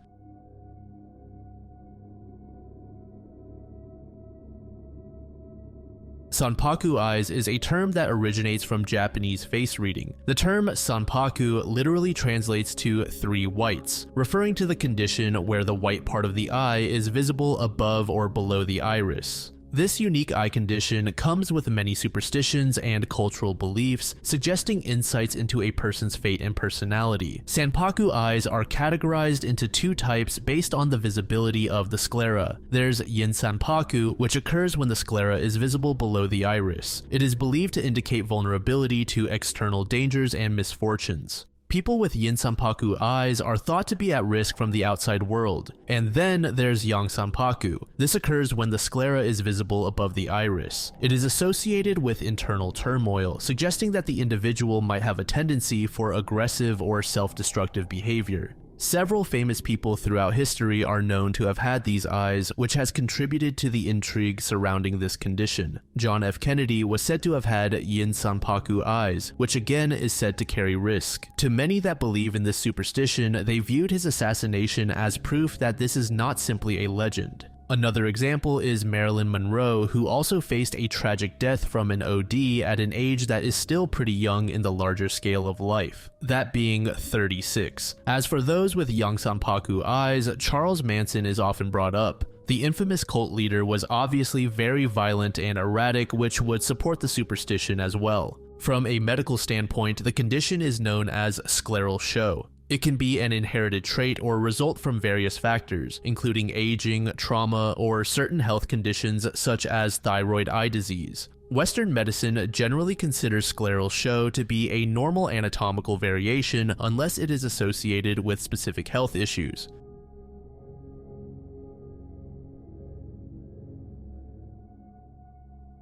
Sanpaku eyes is a term that originates from Japanese face reading. The term sanpaku literally translates to 3 whites, referring to the condition where the white part of the eye is visible above or below the iris. This unique eye condition comes with many superstitions and cultural beliefs, suggesting insights into a person's fate and personality. Sanpaku eyes are categorized into 2 types based on the visibility of the sclera. There's yin sanpaku, which occurs when the sclera is visible below the iris. It is believed to indicate vulnerability to external dangers and misfortunes. People with yin sanpaku eyes are thought to be at risk from the outside world. And then there's yang sanpaku. This occurs when the sclera is visible above the iris. It is associated with internal turmoil, suggesting that the individual might have a tendency for aggressive or self-destructive behavior. Several famous people throughout history are known to have had these eyes, which has contributed to the intrigue surrounding this condition. John F. Kennedy was said to have had yin sanpaku eyes, which again is said to carry risk. To many that believe in this superstition, they viewed his assassination as proof that this is not simply a legend. Another example is Marilyn Monroe, who also faced a tragic death from an OD at an age that is still pretty young in the larger scale of life, that being 36. As for those with yang sanpaku eyes, Charles Manson is often brought up. The infamous cult leader was obviously very violent and erratic, which would support the superstition as well. From a medical standpoint, the condition is known as scleral show. It can be an inherited trait or result from various factors, including aging, trauma, or certain health conditions such as thyroid eye disease. Western medicine generally considers scleral show to be a normal anatomical variation unless it is associated with specific health issues.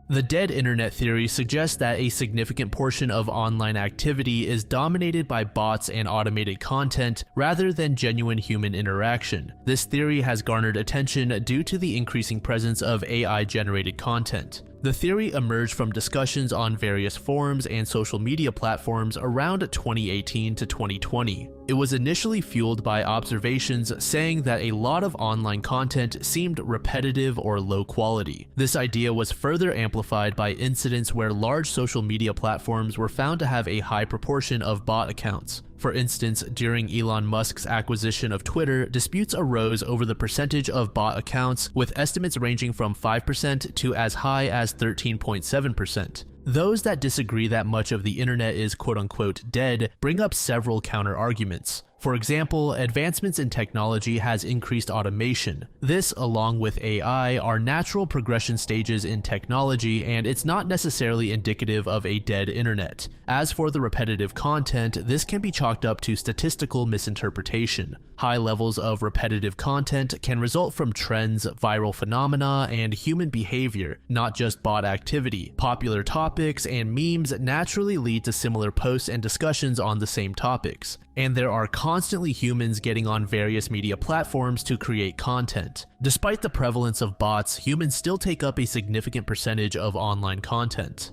The dead internet theory suggests that a significant portion of online activity is dominated by bots and automated content rather than genuine human interaction. This theory has garnered attention due to the increasing presence of AI-generated content. The theory emerged from discussions on various forums and social media platforms around 2018 to 2020. It was initially fueled by observations saying that a lot of online content seemed repetitive or low quality. This idea was further amplified by incidents where large social media platforms were found to have a high proportion of bot accounts. For instance, during Elon Musk's acquisition of Twitter, disputes arose over the percentage of bot accounts, with estimates ranging from 5% to as high as 13.7%. Those that disagree that much of the internet is quote-unquote dead bring up several counter-arguments. For example, advancements in technology has increased automation. This, along with AI, are natural progression stages in technology, and it's not necessarily indicative of a dead internet. As for the repetitive content, this can be chalked up to statistical misinterpretation. High levels of repetitive content can result from trends, viral phenomena, and human behavior, not just bot activity. Popular topics and memes naturally lead to similar posts and discussions on the same topics, and there are constantly humans getting on various media platforms to create content. Despite the prevalence of bots, humans still take up a significant percentage of online content.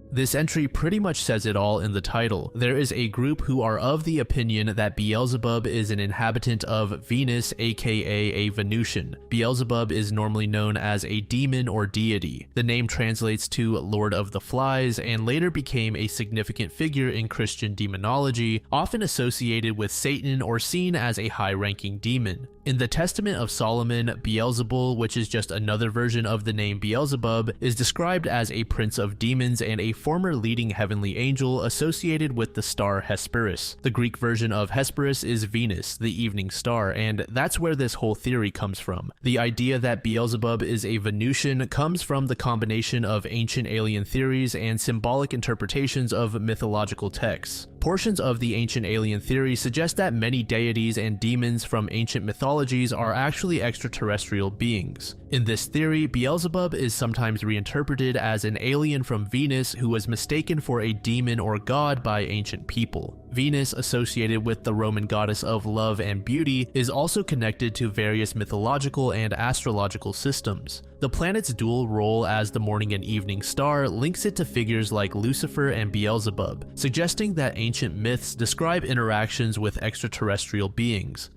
This entry pretty much says it all in the title. There is a group who are of the opinion that Beelzebub is an inhabitant of Venus, aka a Venusian. Beelzebub is normally known as a demon or deity. The name translates to Lord of the Flies and later became a significant figure in Christian demonology, often associated with Satan or seen as a high-ranking demon. In the Testament of Solomon, Beelzebul, which is just another version of the name Beelzebub, is described as a prince of demons and a former leading heavenly angel associated with the star Hesperus. The Greek version of Hesperus is Venus, the evening star, and that's where this whole theory comes from. The idea that Beelzebub is a Venusian comes from the combination of ancient alien theories and symbolic interpretations of mythological texts. Portions of the ancient alien theory suggest that many deities and demons from ancient mythologies are actually extraterrestrial beings. In this theory, Beelzebub is sometimes reinterpreted as an alien from Venus who was mistaken for a demon or god by ancient people. Venus, associated with the Roman goddess of love and beauty, is also connected to various mythological and astrological systems. The planet's dual role as the morning and evening star links it to figures like Lucifer and Beelzebub, suggesting that ancient myths describe interactions with extraterrestrial beings.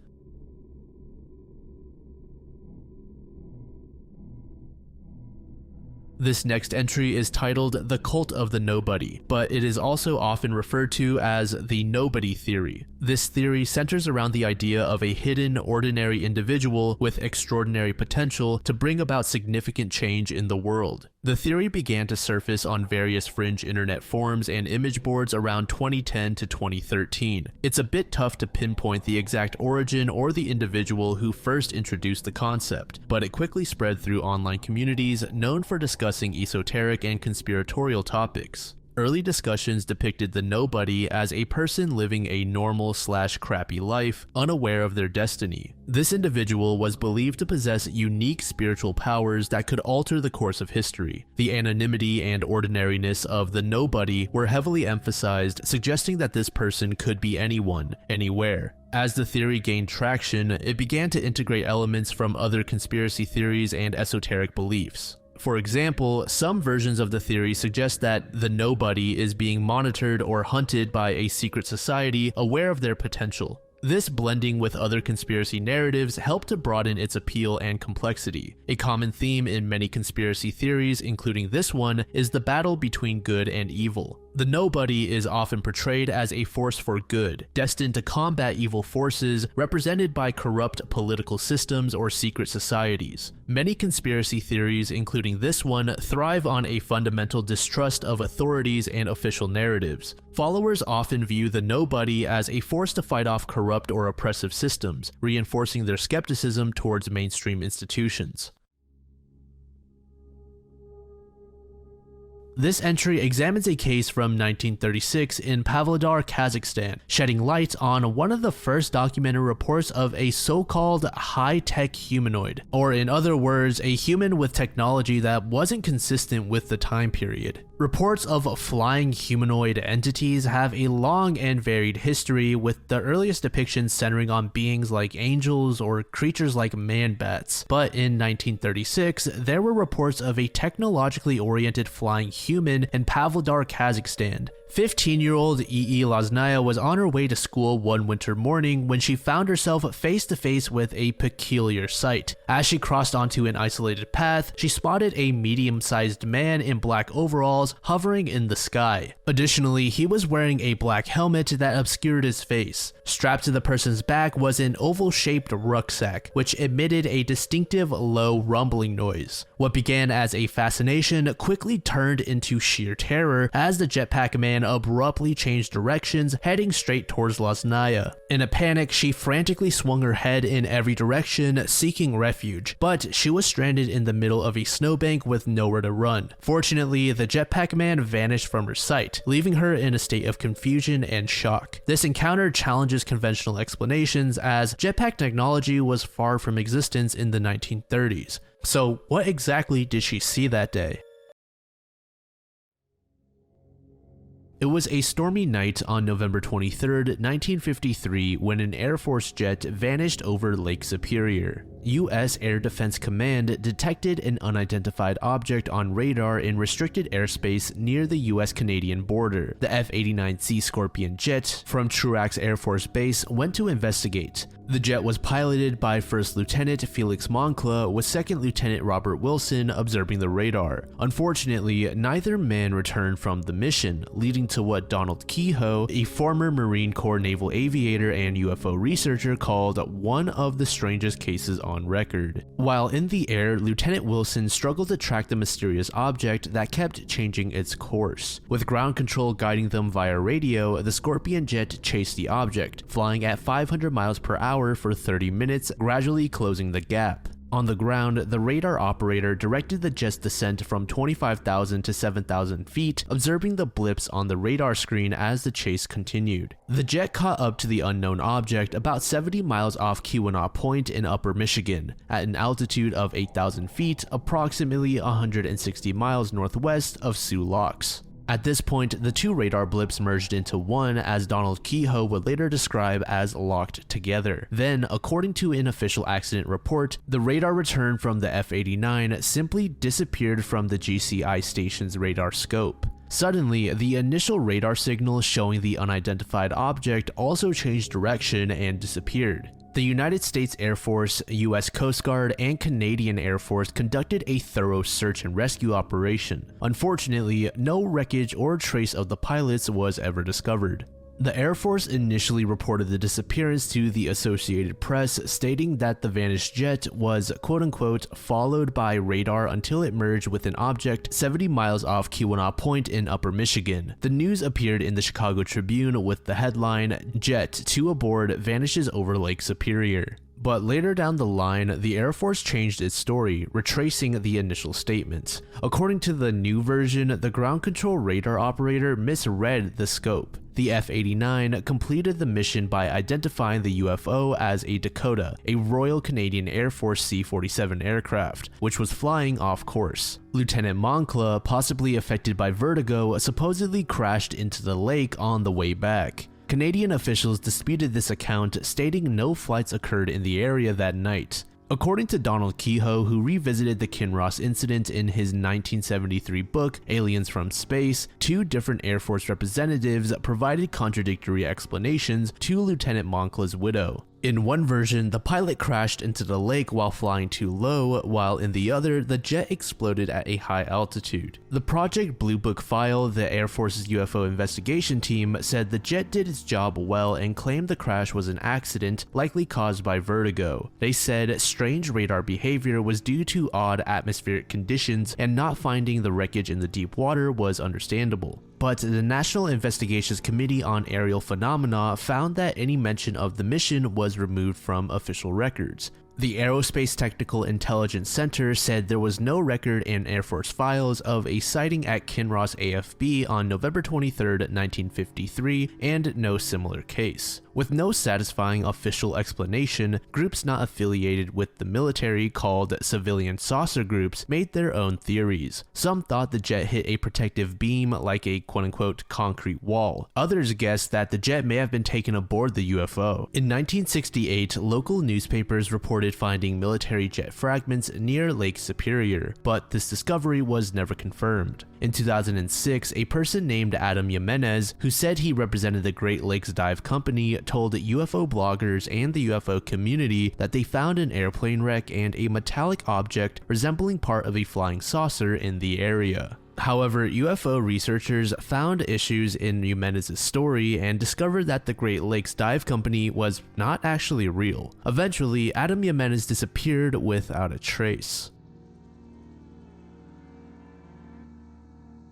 This next entry is titled The Cult of the Nobody, but it is also often referred to as the Nobody Theory. This theory centers around the idea of a hidden, ordinary individual with extraordinary potential to bring about significant change in the world. The theory began to surface on various fringe internet forums and image boards around 2010 to 2013. It's a bit tough to pinpoint the exact origin or the individual who first introduced the concept, but it quickly spread through online communities known for discussing esoteric and conspiratorial topics. Early discussions depicted the nobody as a person living a normal/crappy life, unaware of their destiny. This individual was believed to possess unique spiritual powers that could alter the course of history. The anonymity and ordinariness of the nobody were heavily emphasized, suggesting that this person could be anyone, anywhere. As the theory gained traction, it began to integrate elements from other conspiracy theories and esoteric beliefs. For example, some versions of the theory suggest that the nobody is being monitored or hunted by a secret society aware of their potential. This blending with other conspiracy narratives helped to broaden its appeal and complexity. A common theme in many conspiracy theories, including this one, is the battle between good and evil. The nobody is often portrayed as a force for good, destined to combat evil forces represented by corrupt political systems or secret societies. Many conspiracy theories, including this one, thrive on a fundamental distrust of authorities and official narratives. Followers often view the nobody as a force to fight off corrupt or oppressive systems, reinforcing their skepticism towards mainstream institutions. This entry examines a case from 1936 in Pavlodar, Kazakhstan, shedding light on one of the first documented reports of a so-called high-tech humanoid, or in other words, a human with technology that wasn't consistent with the time period. Reports of flying humanoid entities have a long and varied history, with the earliest depictions centering on beings like angels or creatures like man-bats. But in 1936, there were reports of a technologically oriented flying human in Pavlodar, Kazakhstan. 15-year-old E.E. Laznaya was on her way to school one winter morning when she found herself face to face with a peculiar sight. As she crossed onto an isolated path, she spotted a medium-sized man in black overalls hovering in the sky. Additionally, he was wearing a black helmet that obscured his face. Strapped to the person's back was an oval-shaped rucksack, which emitted a distinctive low rumbling noise. What began as a fascination quickly turned into sheer terror as the jetpack man abruptly changed directions, heading straight towards Laznaya. In a panic, she frantically swung her head in every direction, seeking refuge, but she was stranded in the middle of a snowbank with nowhere to run. Fortunately, the jetpack man vanished from her sight, leaving her in a state of confusion and shock. This encounter challenges conventional explanations, as jetpack technology was far from existence in the 1930s. So, what exactly did she see that day? It was a stormy night on November 23, 1953, when an Air Force jet vanished over Lake Superior. U.S. Air Defense Command detected an unidentified object on radar in restricted airspace near the U.S.-Canadian border. The F-89C Scorpion jet from Truax Air Force Base went to investigate. The jet was piloted by First Lieutenant Felix Moncla, with Second Lieutenant Robert Wilson observing the radar. Unfortunately, neither man returned from the mission, leading to what Donald Kehoe, a former Marine Corps naval aviator and UFO researcher, called one of the strangest cases on record. While in the air, Lieutenant Wilson struggled to track the mysterious object that kept changing its course. With ground control guiding them via radio, the Scorpion jet chased the object, flying at 500 miles per hour for 30 minutes, gradually closing the gap. On the ground, the radar operator directed the jet's descent from 25,000 to 7,000 feet, observing the blips on the radar screen as the chase continued. The jet caught up to the unknown object about 70 miles off Keweenaw Point in Upper Michigan, at an altitude of 8,000 feet, approximately 160 miles northwest of Sioux Locks. At this point, the two radar blips merged into one, as Donald Kehoe would later describe as locked together. Then, according to an official accident report, the radar return from the F-89 simply disappeared from the GCI station's radar scope. Suddenly, the initial radar signal showing the unidentified object also changed direction and disappeared. The United States Air Force, U.S. Coast Guard, and Canadian Air Force conducted a thorough search and rescue operation. Unfortunately, no wreckage or trace of the pilots was ever discovered. The Air Force initially reported the disappearance to the Associated Press, stating that the vanished jet was quote-unquote followed by radar until it merged with an object 70 miles off Keweenaw Point in Upper Michigan. The news appeared in the Chicago Tribune with the headline, "Jet 2 aboard vanishes over Lake Superior." But later down the line, the Air Force changed its story, retracing the initial statements. According to the new version, the ground control radar operator misread the scope. The F-89 completed the mission by identifying the UFO as a Dakota, a Royal Canadian Air Force C-47 aircraft, which was flying off course. Lieutenant Moncla, possibly affected by vertigo, supposedly crashed into the lake on the way back. Canadian officials disputed this account, stating no flights occurred in the area that night. According to Donald Kehoe, who revisited the Kinross incident in his 1973 book, Aliens from Space, two different Air Force representatives provided contradictory explanations to Lieutenant Moncla's widow. In one version, the pilot crashed into the lake while flying too low, while in the other, the jet exploded at a high altitude. The Project Blue Book file, the Air Force's UFO investigation team, said the jet did its job well and claimed the crash was an accident, likely caused by vertigo. They said strange radar behavior was due to odd atmospheric conditions, and not finding the wreckage in the deep water was understandable. But the National Investigations Committee on Aerial Phenomena found that any mention of the mission was removed from official records. The Aerospace Technical Intelligence Center said there was no record in Air Force files of a sighting at Kinross AFB on November 23, 1953, and no similar case. With no satisfying official explanation, groups not affiliated with the military called civilian saucer groups made their own theories. Some thought the jet hit a protective beam like a quote-unquote concrete wall. Others guessed that the jet may have been taken aboard the UFO. In 1968, local newspapers reported finding military jet fragments near Lake Superior, but this discovery was never confirmed. In 2006, a person named Adam Jimenez, who said he represented the Great Lakes Dive Company, told UFO bloggers and the UFO community that they found an airplane wreck and a metallic object resembling part of a flying saucer in the area. However, UFO researchers found issues in Jimenez's story and discovered that the Great Lakes Dive Company was not actually real. Eventually, Adam Jimenez disappeared without a trace.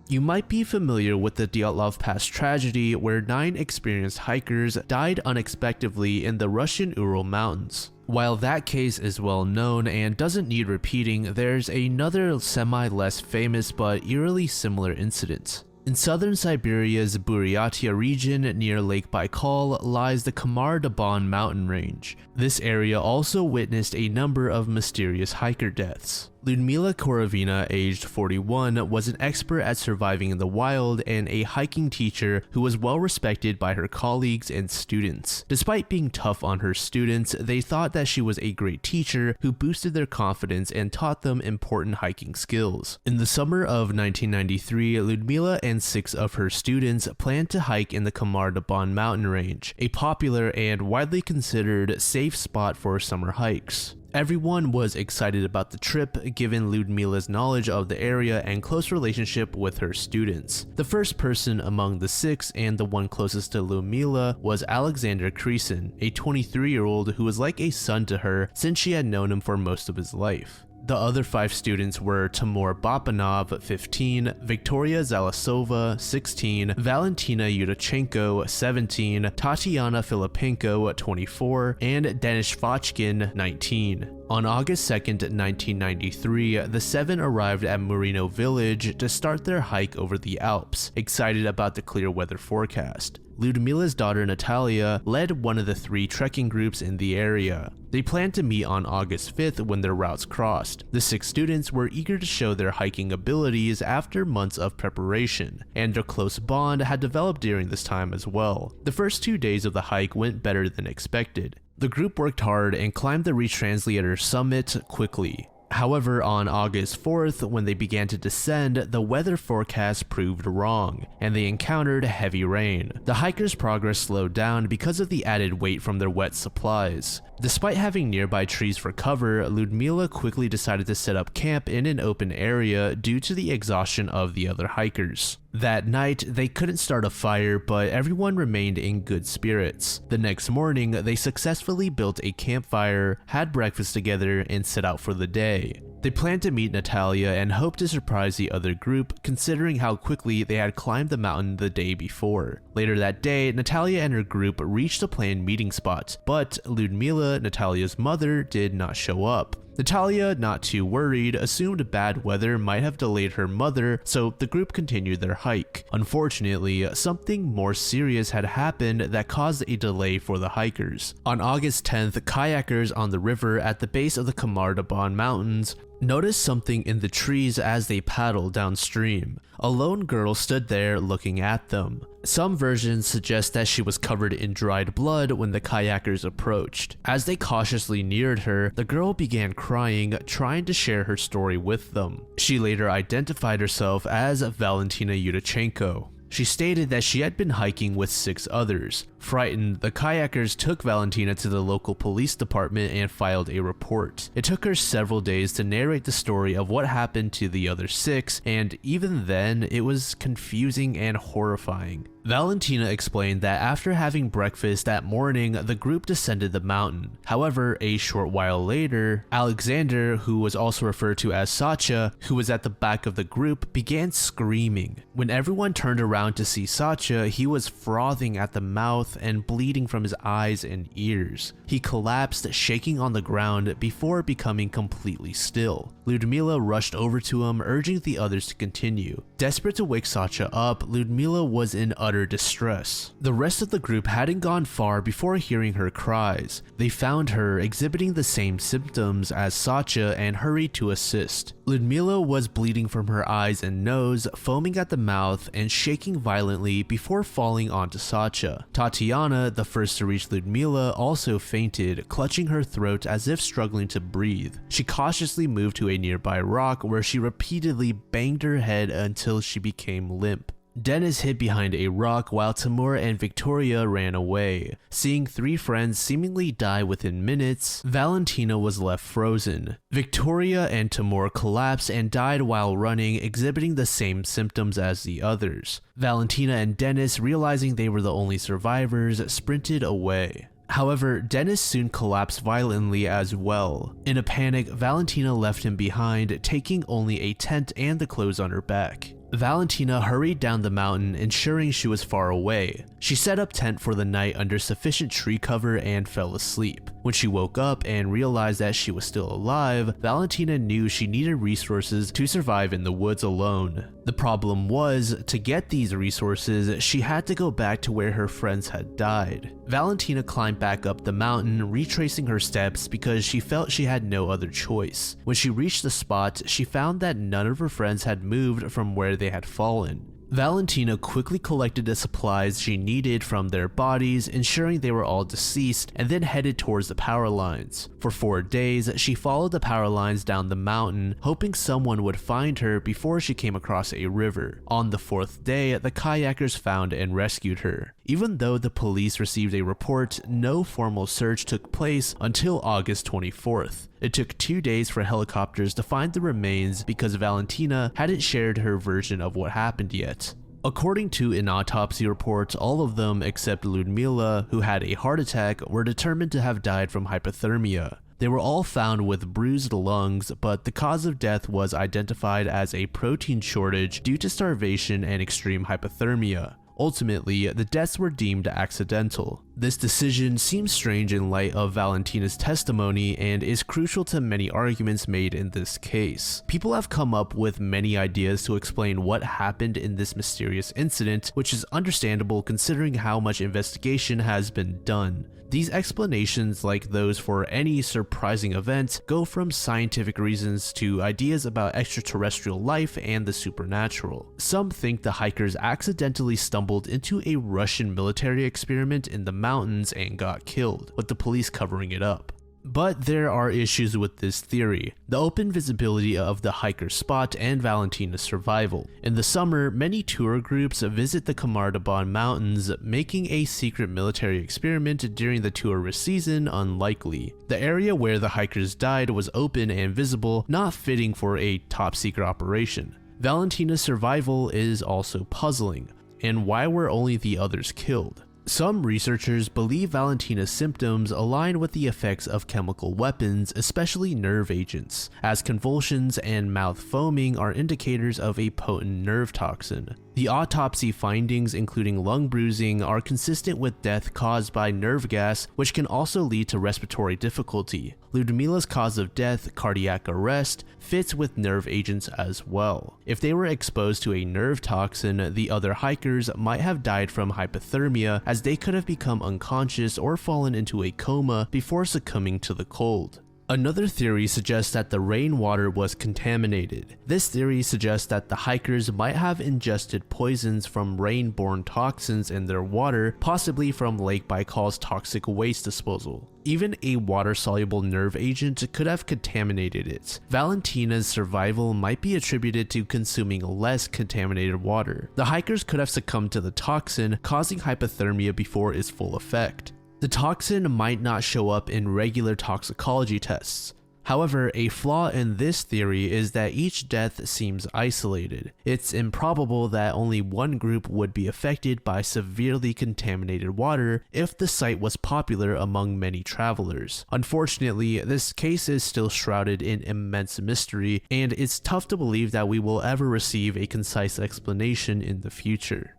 You might be familiar with the Dyatlov Pass tragedy, where 9 experienced hikers died unexpectedly in the Russian Ural Mountains. While that case is well known and doesn't need repeating, there's another semi-less famous but eerily similar incident. In southern Siberia's Buryatia region near Lake Baikal lies the Khamar Daban mountain range. This area also witnessed a number of mysterious hiker deaths. Ludmila Korovina, aged 41, was an expert at surviving in the wild and a hiking teacher who was well respected by her colleagues and students. Despite being tough on her students, they thought that she was a great teacher who boosted their confidence and taught them important hiking skills. In the summer of 1993, Ludmila and 6 of her students planned to hike in the Khamar Daban mountain range, a popular and widely considered safe spot for summer hikes. Everyone was excited about the trip, given Ludmila's knowledge of the area and close relationship with her students. The first person among the 6 and the one closest to Ludmila was Alexander Kresin, a 23-year-old who was like a son to her since she had known him for most of his life. The other 5 students were Timur Bapanov, 15, Victoria Zalasova, 16, Valentina Yudachenko, 17, Tatiana Filipenko, 24, and Denis Fachkin, 19. On August 2, 1993, the 7 arrived at Murino village to start their hike over the Alps, excited about the clear weather forecast. Ludmila's daughter Natalia led one of the 3 trekking groups in the area. They planned to meet on August 5th when their routes crossed. The 6 students were eager to show their hiking abilities after months of preparation, and their close bond had developed during this time as well. The first 2 days of the hike went better than expected. The group worked hard and climbed the Retranslator summit quickly. However, on August 4th, when they began to descend, the weather forecast proved wrong, and they encountered heavy rain. The hikers' progress slowed down because of the added weight from their wet supplies. Despite having nearby trees for cover, Ludmila quickly decided to set up camp in an open area due to the exhaustion of the other hikers. That night, they couldn't start a fire, but everyone remained in good spirits. The next morning, they successfully built a campfire, had breakfast together, and set out for the day. They planned to meet Natalia and hoped to surprise the other group, considering how quickly they had climbed the mountain the day before. Later that day, Natalia and her group reached the planned meeting spot, but Ludmila, Natalia's mother, did not show up. Natalia, not too worried, assumed bad weather might have delayed her mother, so the group continued their hike. Unfortunately, something more serious had happened that caused a delay for the hikers. On August 10th, kayakers on the river at the base of the Khamar Daban Mountains noticed something in the trees as they paddled downstream. A lone girl stood there looking at them. Some versions suggest that she was covered in dried blood when the kayakers approached. As they cautiously neared her, the girl began crying, trying to share her story with them. She later identified herself as Valentina Yudachenko. She stated that she had been hiking with 6 others. Frightened, the kayakers took Valentina to the local police department and filed a report. It took her several days to narrate the story of what happened to the other 6, and even then, it was confusing and horrifying. Valentina explained that after having breakfast that morning, the group descended the mountain. However, a short while later, Alexander, who was also referred to as Satya, who was at the back of the group, began screaming. When everyone turned around to see Satya, he was frothing at the mouth and bleeding from his eyes and ears. He collapsed, shaking on the ground before becoming completely still. Ludmila rushed over to him, urging the others to continue. Desperate to wake Satya up, Ludmila was in utter distress. The rest of the group hadn't gone far before hearing her cries. They found her exhibiting the same symptoms as Satya and hurried to assist. Ludmila was bleeding from her eyes and nose, foaming at the mouth, and shaking violently before falling onto Satya. Tatiana, the first to reach Ludmila, also fainted, clutching her throat as if struggling to breathe. She cautiously moved to a nearby rock where she repeatedly banged her head until she became limp. Dennis hid behind a rock while Timur and Victoria ran away. Seeing three friends seemingly die within minutes, Valentina was left frozen. Victoria and Timur collapsed and died while running, exhibiting the same symptoms as the others. Valentina and Dennis, realizing they were the only survivors, sprinted away. However, Dennis soon collapsed violently as well. In a panic, Valentina left him behind, taking only a tent and the clothes on her back. Valentina hurried down the mountain, ensuring she was far away. She set up tent for the night under sufficient tree cover and fell asleep. When she woke up and realized that she was still alive, Valentina knew she needed resources to survive in the woods alone. The problem was, to get these resources, she had to go back to where her friends had died. Valentina climbed back up the mountain, retracing her steps because she felt she had no other choice. When she reached the spot, she found that none of her friends had moved from where they had fallen. Valentina quickly collected the supplies she needed from their bodies, ensuring they were all deceased, and then headed towards the power lines. For 4 days, she followed the power lines down the mountain, hoping someone would find her before she came across a river. On the 4th day, the kayakers found and rescued her. Even though the police received a report, no formal search took place until August 24th. It took 2 days for helicopters to find the remains because Valentina hadn't shared her version of what happened yet. According to an autopsy report, all of them except Ludmila, who had a heart attack, were determined to have died from hypothermia. They were all found with bruised lungs, but the cause of death was identified as a protein shortage due to starvation and extreme hypothermia. Ultimately, the deaths were deemed accidental. This decision seems strange in light of Valentina's testimony and is crucial to many arguments made in this case. People have come up with many ideas to explain what happened in this mysterious incident, which is understandable considering how much investigation has been done. These explanations, like those for any surprising event, go from scientific reasons to ideas about extraterrestrial life and the supernatural. Some think the hikers accidentally stumbled into a Russian military experiment in the mountains and got killed, with the police covering it up. But there are issues with this theory: the open visibility of the hiker's spot and Valentina's survival. In the summer, many tour groups visit the Khamar Daban mountains, making a secret military experiment during the tourist season unlikely. The area where the hikers died was open and visible, not fitting for a top-secret operation. Valentina's survival is also puzzling, and why were only the others killed? Some researchers believe Valentina's symptoms align with the effects of chemical weapons, especially nerve agents, as convulsions and mouth foaming are indicators of a potent nerve toxin. The autopsy findings, including lung bruising, are consistent with death caused by nerve gas, which can also lead to respiratory difficulty. Ludmila's cause of death, cardiac arrest, fits with nerve agents as well. If they were exposed to a nerve toxin, the other hikers might have died from hypothermia, as they could have become unconscious or fallen into a coma before succumbing to the cold. Another theory suggests that the rainwater was contaminated. This theory suggests that the hikers might have ingested poisons from rain-borne toxins in their water, possibly from Lake Baikal's toxic waste disposal. Even a water-soluble nerve agent could have contaminated it. Valentina's survival might be attributed to consuming less contaminated water. The hikers could have succumbed to the toxin, causing hypothermia before its full effect. The toxin might not show up in regular toxicology tests. However, a flaw in this theory is that each death seems isolated. It's improbable that only one group would be affected by severely contaminated water if the site was popular among many travelers. Unfortunately, this case is still shrouded in immense mystery, and it's tough to believe that we will ever receive a concise explanation in the future.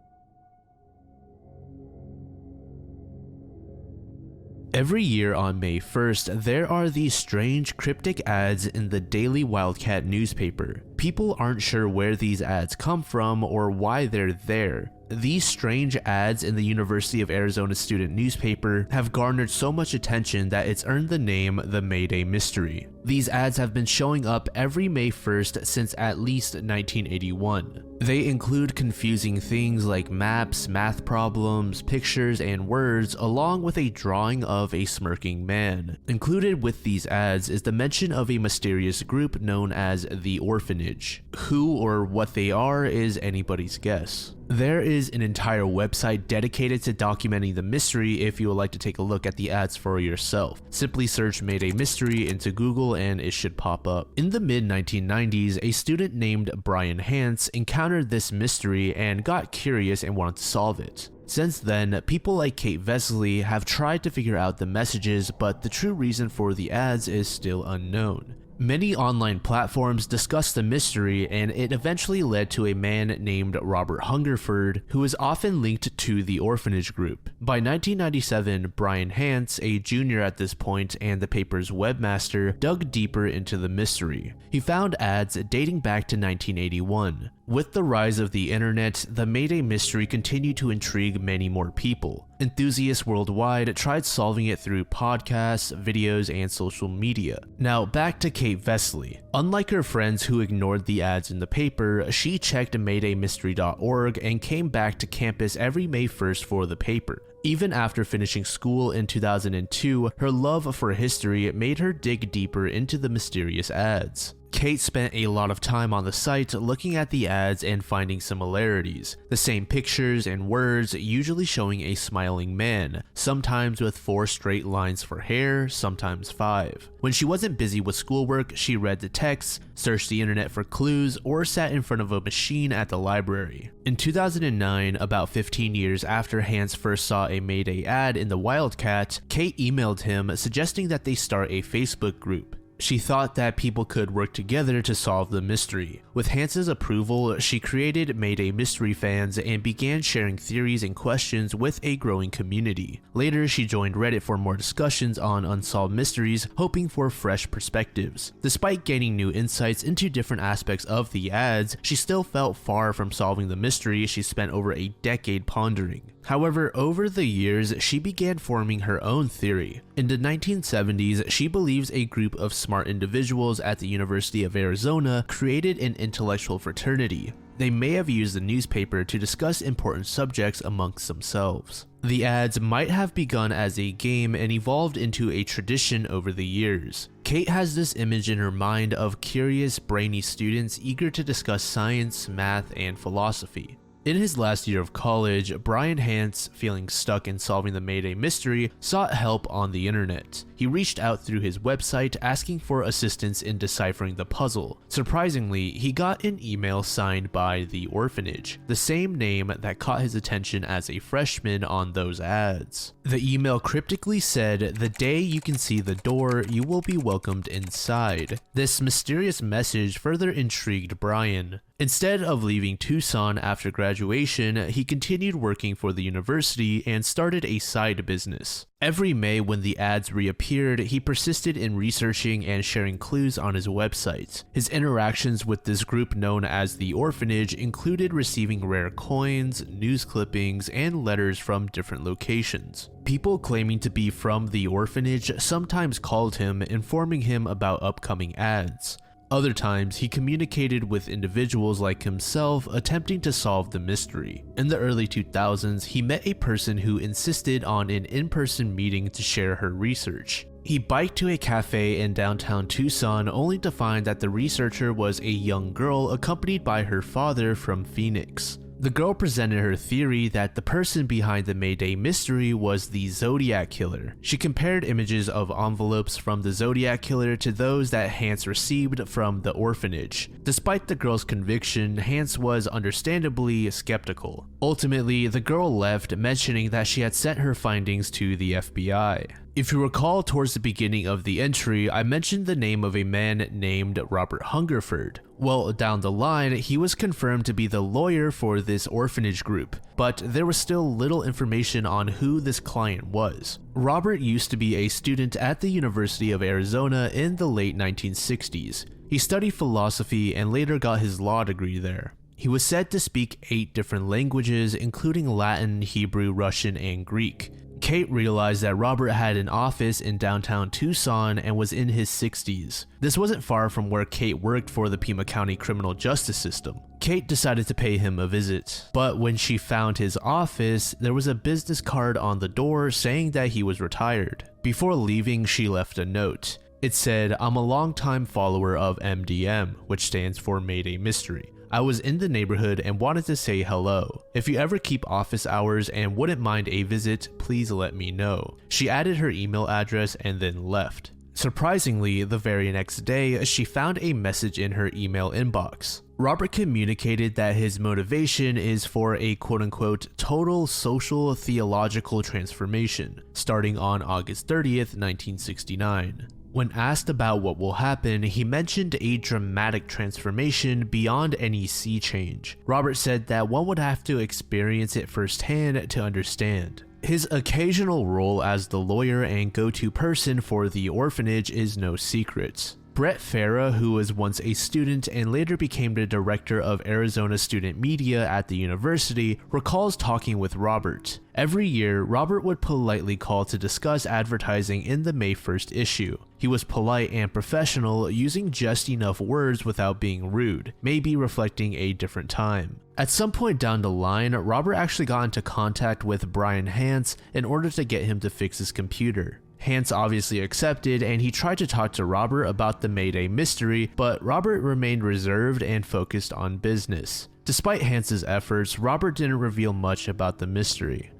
Every year on May 1st, there are these strange cryptic ads in the Daily Wildcat newspaper. people aren't sure where these ads come from or why they're there. These strange ads in the University of Arizona student newspaper have garnered so much attention that it's earned the name the Mayday Mystery. These ads have been showing up every May 1st since at least 1981. They include confusing things like maps, math problems, pictures, and words, along with a drawing of a smirking man. Included with these ads is the mention of a mysterious group known as the Orphanage. Who or what they are is anybody's guess. There is an entire website dedicated to documenting the mystery if you would like to take a look at the ads for yourself. Simply search Mayday Mystery into Google and it should pop up. In the mid-1990s, a student named Brian Hance encountered this mystery and got curious and wanted to solve it. Since then, people like Kate Vesely have tried to figure out the messages, but the true reason for the ads is still unknown. Many online platforms discussed the mystery, and it eventually led to a man named Robert Hungerford, who is often linked to the orphanage group. By 1997, Brian Hance, a junior at this point and the paper's webmaster, dug deeper into the mystery. He found ads dating back to 1981. With the rise of the internet, the Mayday Mystery continued to intrigue many more people. Enthusiasts worldwide tried solving it through podcasts, videos, and social media. Now back to Kate Vesely. Unlike her friends who ignored the ads in the paper, she checked MaydayMystery.org and came back to campus every May 1st for the paper. Even after finishing school in 2002, her love for history made her dig deeper into the mysterious ads. Kate spent a lot of time on the site looking at the ads and finding similarities. The same pictures and words, usually showing a smiling man, sometimes with 4 straight lines for hair, sometimes 5. When she wasn't busy with schoolwork, she read the texts, searched the internet for clues, or sat in front of a machine at the library. In 2009, about 15 years after Hance first saw a Mayday ad in the Wildcat, Kate emailed him suggesting that they start a Facebook group. She thought that people could work together to solve the mystery. With Hance's approval, she created Mayday Mystery Fans and began sharing theories and questions with a growing community. Later, she joined Reddit for more discussions on unsolved mysteries, hoping for fresh perspectives. Despite gaining new insights into different aspects of the ads, she still felt far from solving the mystery she spent over a decade pondering. However, over the years, she began forming her own theory. In the 1970s, she believes a group of smart individuals at the University of Arizona created an intellectual fraternity. They may have used the newspaper to discuss important subjects amongst themselves. The ads might have begun as a game and evolved into a tradition over the years. Kate has this image in her mind of curious, brainy students eager to discuss science, math, and philosophy. In his last year of college, Brian Hance, feeling stuck in solving the Mayday Mystery, sought help on the internet. He reached out through his website asking for assistance in deciphering the puzzle. Surprisingly, he got an email signed by the Orphanage, the same name that caught his attention as a freshman on those ads. The email cryptically said, "The day you can see the door, you will be welcomed inside." This mysterious message further intrigued Brian. Instead of leaving Tucson after graduation, he continued working for the university and started a side business. Every May when the ads reappeared, he persisted in researching and sharing clues on his website. His interactions with this group known as the Orphanage included receiving rare coins, news clippings, and letters from different locations. People claiming to be from the Orphanage sometimes called him, informing him about upcoming ads. Other times, he communicated with individuals like himself attempting to solve the mystery. In the early 2000s, he met a person who insisted on an in-person meeting to share her research. He biked to a cafe in downtown Tucson only to find that the researcher was a young girl accompanied by her father from Phoenix. The girl presented her theory that the person behind the Mayday Mystery was the Zodiac Killer. She compared images of envelopes from the Zodiac Killer to those that Hance received from the Orphanage. Despite the girl's conviction, Hance was understandably skeptical. Ultimately, the girl left, mentioning that she had sent her findings to the FBI. If you recall, towards the beginning of the entry, I mentioned the name of a man named Robert Hungerford. Well, down the line, he was confirmed to be the lawyer for this orphanage group, but there was still little information on who this client was. Robert used to be a student at the University of Arizona in the late 1960s. He studied philosophy and later got his law degree there. He was said to speak 8 different languages, including Latin, Hebrew, Russian, and Greek. Kate realized that Robert had an office in downtown Tucson and was in his 60s. This wasn't far from where Kate worked for the Pima County criminal justice system. Kate decided to pay him a visit, but when she found his office, there was a business card on the door saying that he was retired. Before leaving, she left a note. It said, "I'm a longtime follower of MDM, which stands for Mayday Mystery. I was in the neighborhood and wanted to say hello. If you ever keep office hours and wouldn't mind a visit, please let me know." She added her email address and then left. Surprisingly, the very next day, she found a message in her email inbox. Robert communicated that his motivation is for a quote-unquote total social theological transformation, starting on August 30th, 1969. When asked about what will happen, he mentioned a dramatic transformation beyond any sea change. Robert said that one would have to experience it firsthand to understand. His occasional role as the lawyer and go-to person for the orphanage is no secret. Brett Farah, who was once a student and later became the director of Arizona student media at the university, recalls talking with Robert. Every year, Robert would politely call to discuss advertising in the May 1st issue. He was polite and professional, using just enough words without being rude, maybe reflecting a different time. At some point down the line, Robert actually got into contact with Brian Hance in order to get him to fix his computer. Hance obviously accepted, and he tried to talk to Robert about the Mayday mystery, but Robert remained reserved and focused on business. Despite Hance's efforts, Robert didn't reveal much about the mystery.